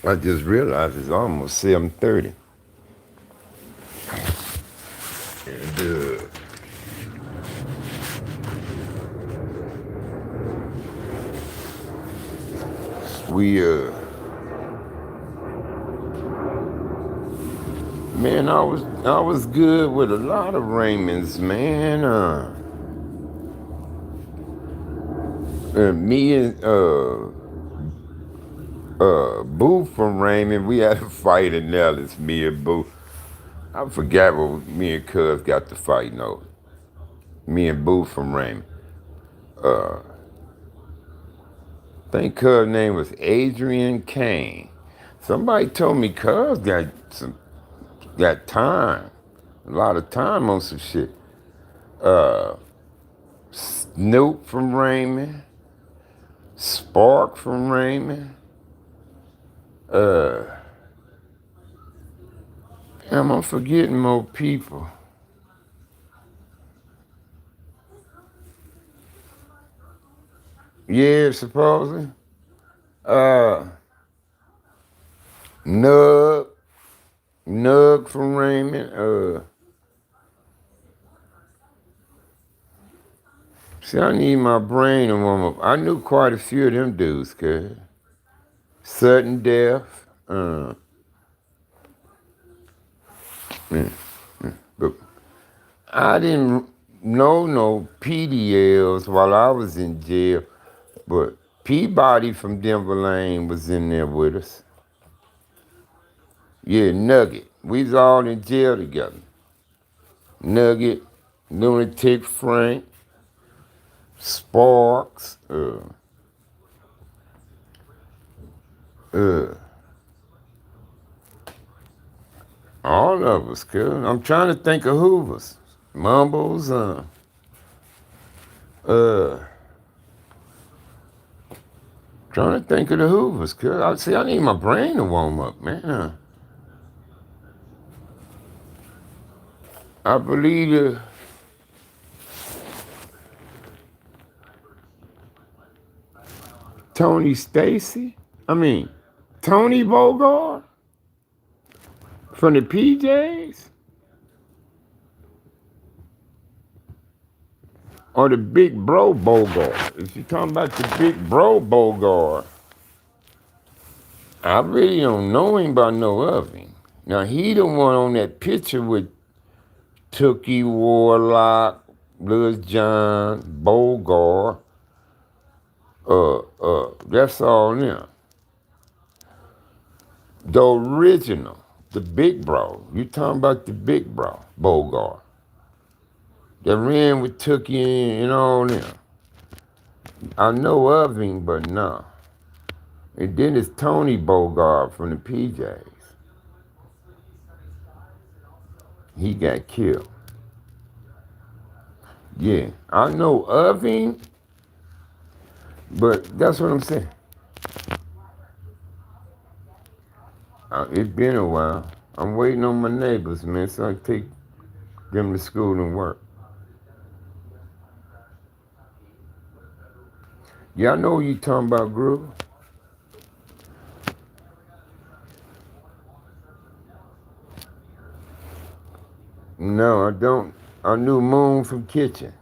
A: I just realized it's almost 7:30. And man, I was good with a lot of Raymonds, man. Me and Boo from Raymond, we had a fight in Nellis, me and Boo. I forgot what me and Cuz got to fighting over. Me and Boo from Raymond. I think Cuz' name was Adrian Kane. Somebody told me Cuz got time, a lot of time on some shit. Snoop from Raymond, Spark from Raymond. I'm forgetting more people. Yeah, supposedly. Nug from Raymond. See, I need my brain to warm up. I knew quite a few of them dudes, cuz. Sudden death. But I didn't know no PDLs while I was in jail, but Peabody from Denver Lane was in there with us. Yeah, Nugget. We was all in jail together. Nugget, Lunatic Frank, Sparks, all of us, cuz. I'm trying to think of Hoovers. Mumbles, trying to think of the Hoovers, cuz. I need my brain to warm up, man. I believe Tony Stacy. Tony Bogart from the PJs, or the Big Bro Bogart. If you're talking about the Big Bro Bogart, I really don't know him by no of him. Now, he the one on that picture with Tookie Warlock, Lil John, Bogart. That's all them. The original, the Big Bro. You talking about the Big Bro, Bogart. that ran with Tookie and all them. I know of him, but no. And then it's Tony Bogard from the PJs. He got killed. Yeah, I know of him, but that's what I'm saying. It's been a while. I'm waiting on my neighbors, man, so I can take them to school and work. Yeah, I know what you talking about, Groove. No, I don't. I knew Moon from Kitchen.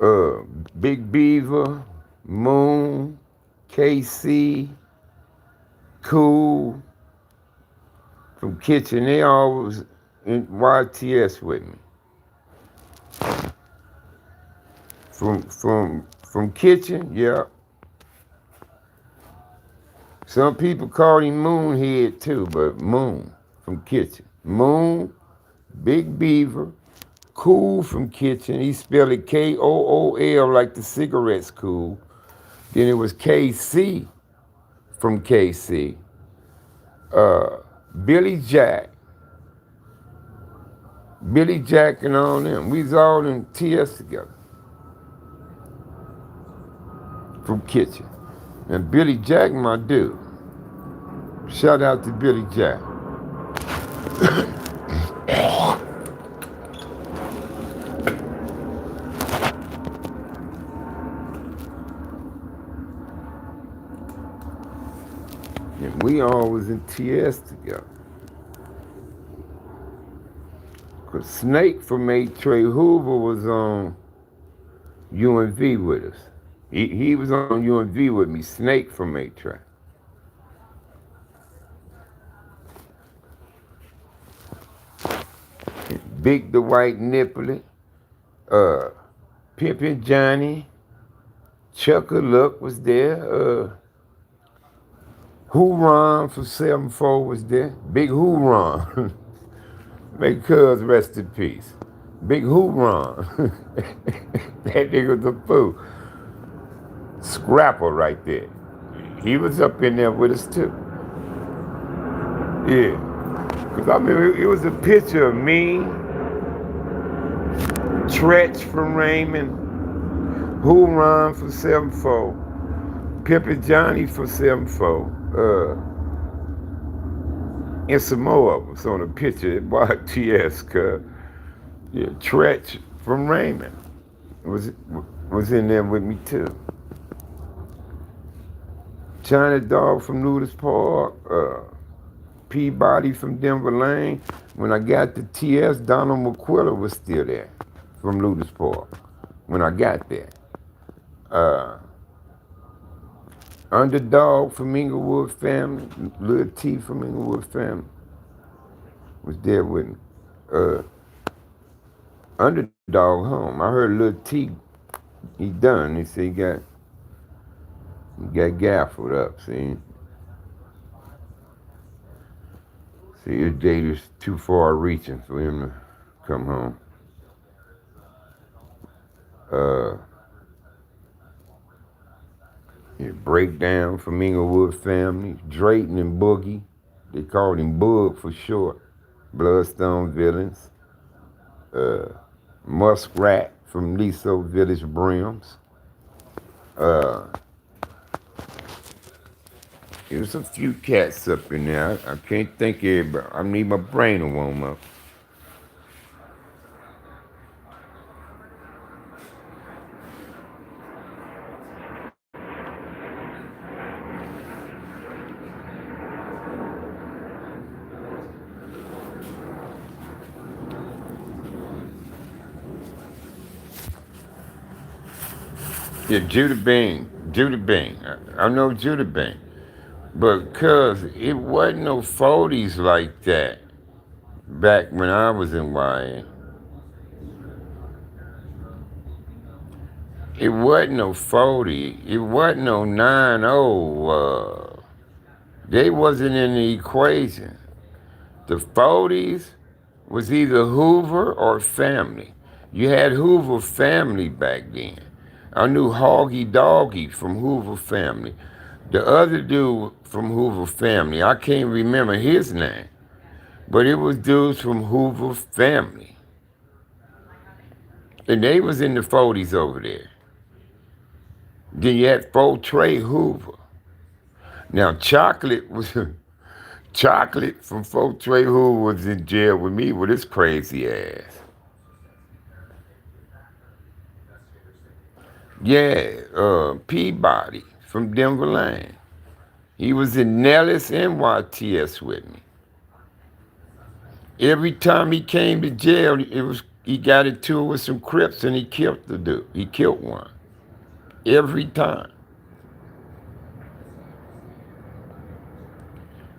A: Uh, Big Beaver, Moon, KC, Cool from Kitchen. They all was in YTS with me. From Kitchen, yeah. Some people called him Moonhead too, but Moon from Kitchen. Moon, Big Beaver, Cool from Kitchen. He spelled it Kool like the cigarettes Cool. Then it was KC from KC. Billy Jack and all them. We was all in TS together from Kitchen. And Billy Jack, my dude. Shout out to Billy Jack. And we all was in TS together. Cause Snake from A. Trey Hoover was on UNV with us. He was on UNV with me, Snake from A. Trey. Big the White Nipplet, Pimpin' Johnny, Chucker Luck was there, Hooron from 7-4 was there, Big Hooron. May cuz rest in peace. Big Hooron. That nigga was a fool. Scrapper right there. He was up in there with us too. Yeah. Because I mean, it was a picture of me, Tretch from Raymond, Hooron from 7-4, Pimpin' Johnny from 7-4, and some more of us on a picture at YTS, cuz. Yeah, Tretch from Raymond was in there with me too. China Dog from Nudist Park, Peabody from Denver Lane. When I got to TS, Donald McQuillan was still there from Ludus Park when I got there. Underdog from Inglewood family, Lil T from Inglewood family was there with me. Underdog home. I heard Lil T, he done. He said he got gaffled up, see? See, his date is too far reaching for him to come home. Breakdown from Inglewood family, Drayton and Boogie. They called him Boog for short. Bloodstone Villains. Muskrat from Liso Village Brims. There's a few cats up in there. I can't think of everybody. I need my brain to warm up. Yeah, Judah Bing. I know Judah Bing. But cuz it wasn't no 40s like that back when I was in YA. It wasn't no 40. It wasn't no 90. They wasn't in the equation. The 40s was either Hoover or Family. You had Hoover Family back then. I knew Hoggy Doggy from Hoover Family. The other dude from Hoover Family, I can't remember his name, but it was dudes from Hoover Family. And they was in the 40s over there. Then you had Trey Hoover. Now Chocolate from Trey Hoover was in jail with me with his crazy ass. Yeah, Peabody from Denver Lane. He was in Nellis and YTS with me. Every time he came to jail, he got into it with some Crips and he killed the dude. He killed one. Every time.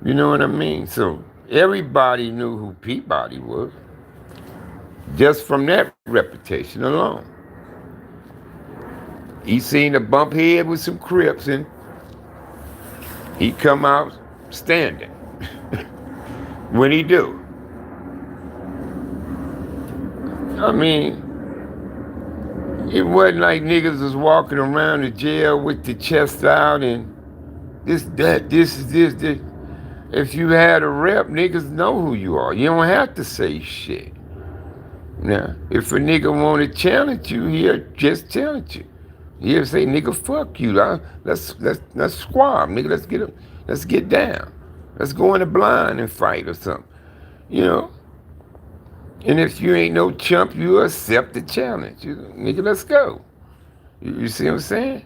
A: You know what I mean? So everybody knew who Peabody was, just from that reputation alone. He seen a bump head with some Crips and he come out standing. When he do. I mean, it wasn't like niggas was walking around the jail with the chest out and this. If you had a rep, niggas know who you are. You don't have to say shit. Now, if a nigga want to challenge you, he'll just challenge you. He'll say, nigga, fuck you. Let's squab, nigga. Let's get down. Let's go in the blind and fight or something. You know? And if you ain't no chump, you accept the challenge. Nigga, let's go. You see what I'm saying?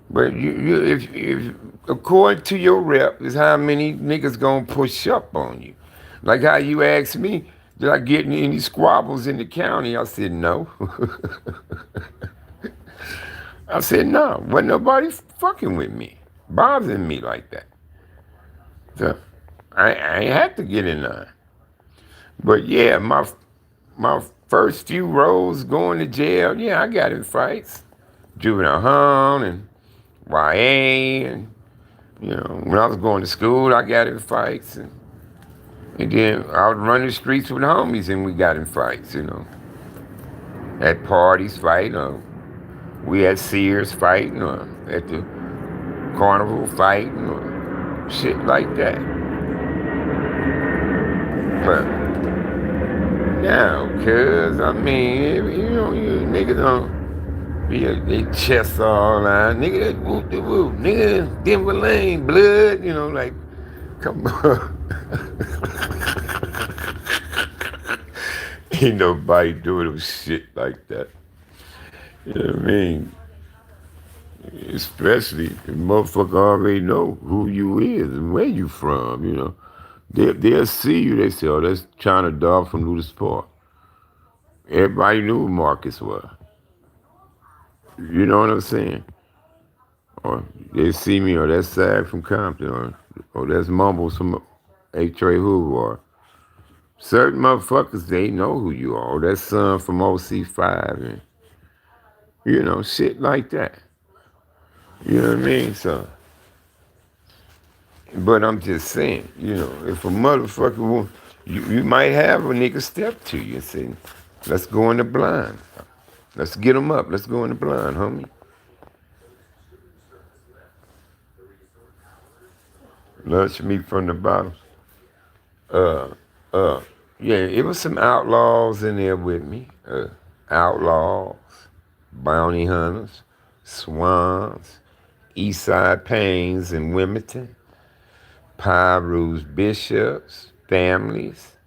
A: But if according to your rep, is how many niggas gonna push up on you. Like how you asked me, did I get any squabbles in the county? I said no. I said no. Wasn't nobody fucking with me, bothering me like that. So I ain't had to get in line. But yeah, my first few roles going to jail, yeah, I got in fights. Juvenile hall and YA, and you know, when I was going to school, I got in fights, and then I would run the streets with homies, and we got in fights, you know. At parties fighting, we at Sears fighting, or at the carnival fighting, or shit like that. But now, cause I mean, you know, you niggas don't. Yeah, they chests all out. Nigga, that whoop de whoop. Nigga, Denver Lane, blood. You know, like, come on. Ain't nobody doing no shit like that. You know what I mean? Especially if motherfucker already know who you is and where you from, you know. They'll see you, they say, oh, that's China Dog from Ludus Park. Everybody knew who Marcus was. You know what I'm saying? Or they see me, or that's Sag from Compton, or that's Mumbles from Trey Hoover, or certain motherfuckers, they know who you are. Or that's Son from OC5, and you know, shit like that. You know what I mean? So, but I'm just saying, you know, if a motherfucker will, you might have a nigga step to you and say, let's go in the blind. Let's get them up. Let's go in the blind, homie. Lunch meat from the bottom. Yeah, it was some outlaws in there with me. Outlaws, bounty hunters, swans, Eastside Pains in Wilmington, Pyru's bishops, families,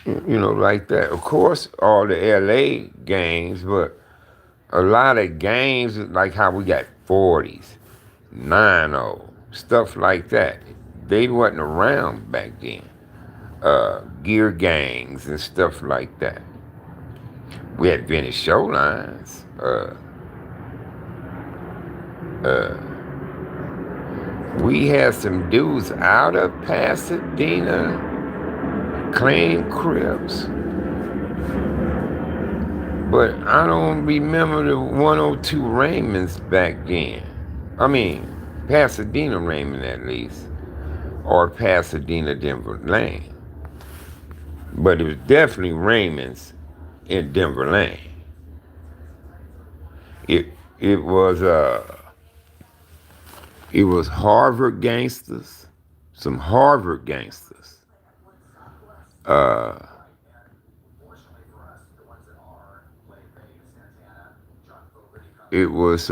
A: you know, like that. Of course, all the LA gangs, but a lot of gangs, like how we got 40s, 9-0, stuff like that. They wasn't around back then. Gear gangs and stuff like that. We had Venice Showlines. We had some dudes out of Pasadena claim Crips. But I don't remember the 102 Raymonds back then. I mean, Pasadena Raymond at least, or Pasadena Denver Lane. But it was definitely Raymond's in Denver Lane. It it was it was Harvard gangsters, some Harvard gangsters. Uh, it was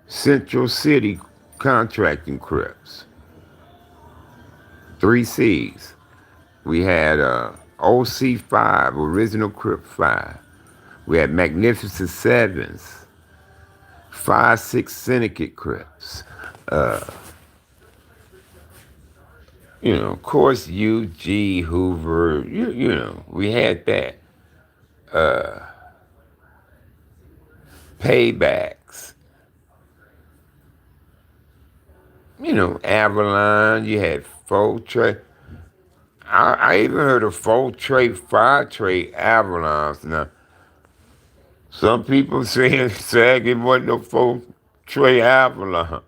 A: Central City contracting crips, three C's. We had OC5, Original Crip 5. We had Magnificent Sevens, 5-6 Syndicate Crips. Uh, of course, UG, Hoover, we had that. Uh, Paybacks. Avalon, you had Full Trade. I even heard of Full Trade, Fire Trade, Avalons. Now, some people saying it wasn't no Full Trade Avalon,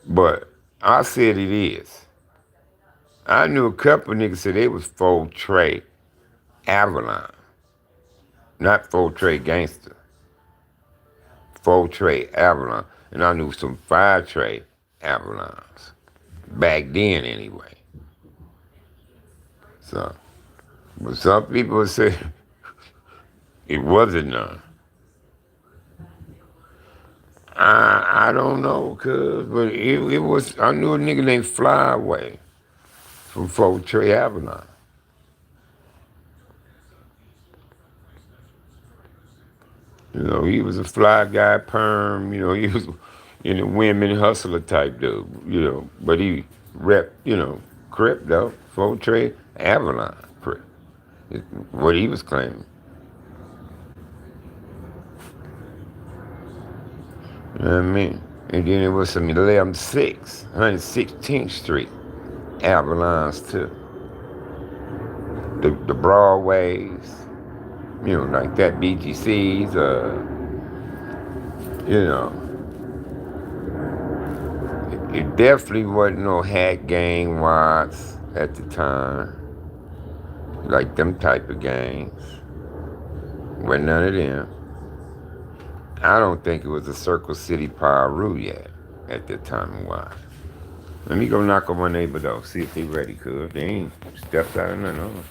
A: but I said it is. I knew a couple of niggas said they was Full Trade Avalon, not Full Trade Gangster. Full Trade Avalon, and I knew some Fire Trade Avalons back then anyway. So, but some people say it wasn't none. I don't know, but it was. I knew a nigga named Flyway from Fort Trey Avalon. He was a fly guy, perm. He was in the women hustler type dude. But he rep. Crip though, Fort Trey Avalon Crip. What he was claiming. You know what I mean? And then it was some 11-6, 116th Street, Avalons too. The Broadways, like that, BGCs, it definitely wasn't no hack gang Watts at the time, like them type of gangs. Wasn't none of them. I don't think it was a Circle City Piru yet at that time of Watts. Let me go knock on my neighbor though, see if they ready, cuz they ain't stepped out of nothing on.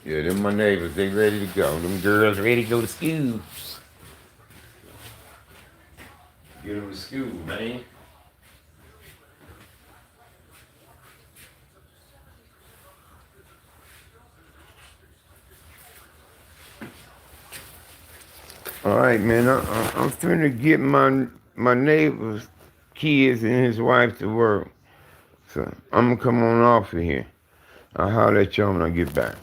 A: Yeah, them my neighbors, they ready to go. Them girls ready to go to school. Get them to school, man. All right, man. I'm finna get my neighbor's kids and his wife to work. So I'm gonna come on off of here. I'll holler at y'all when I get back.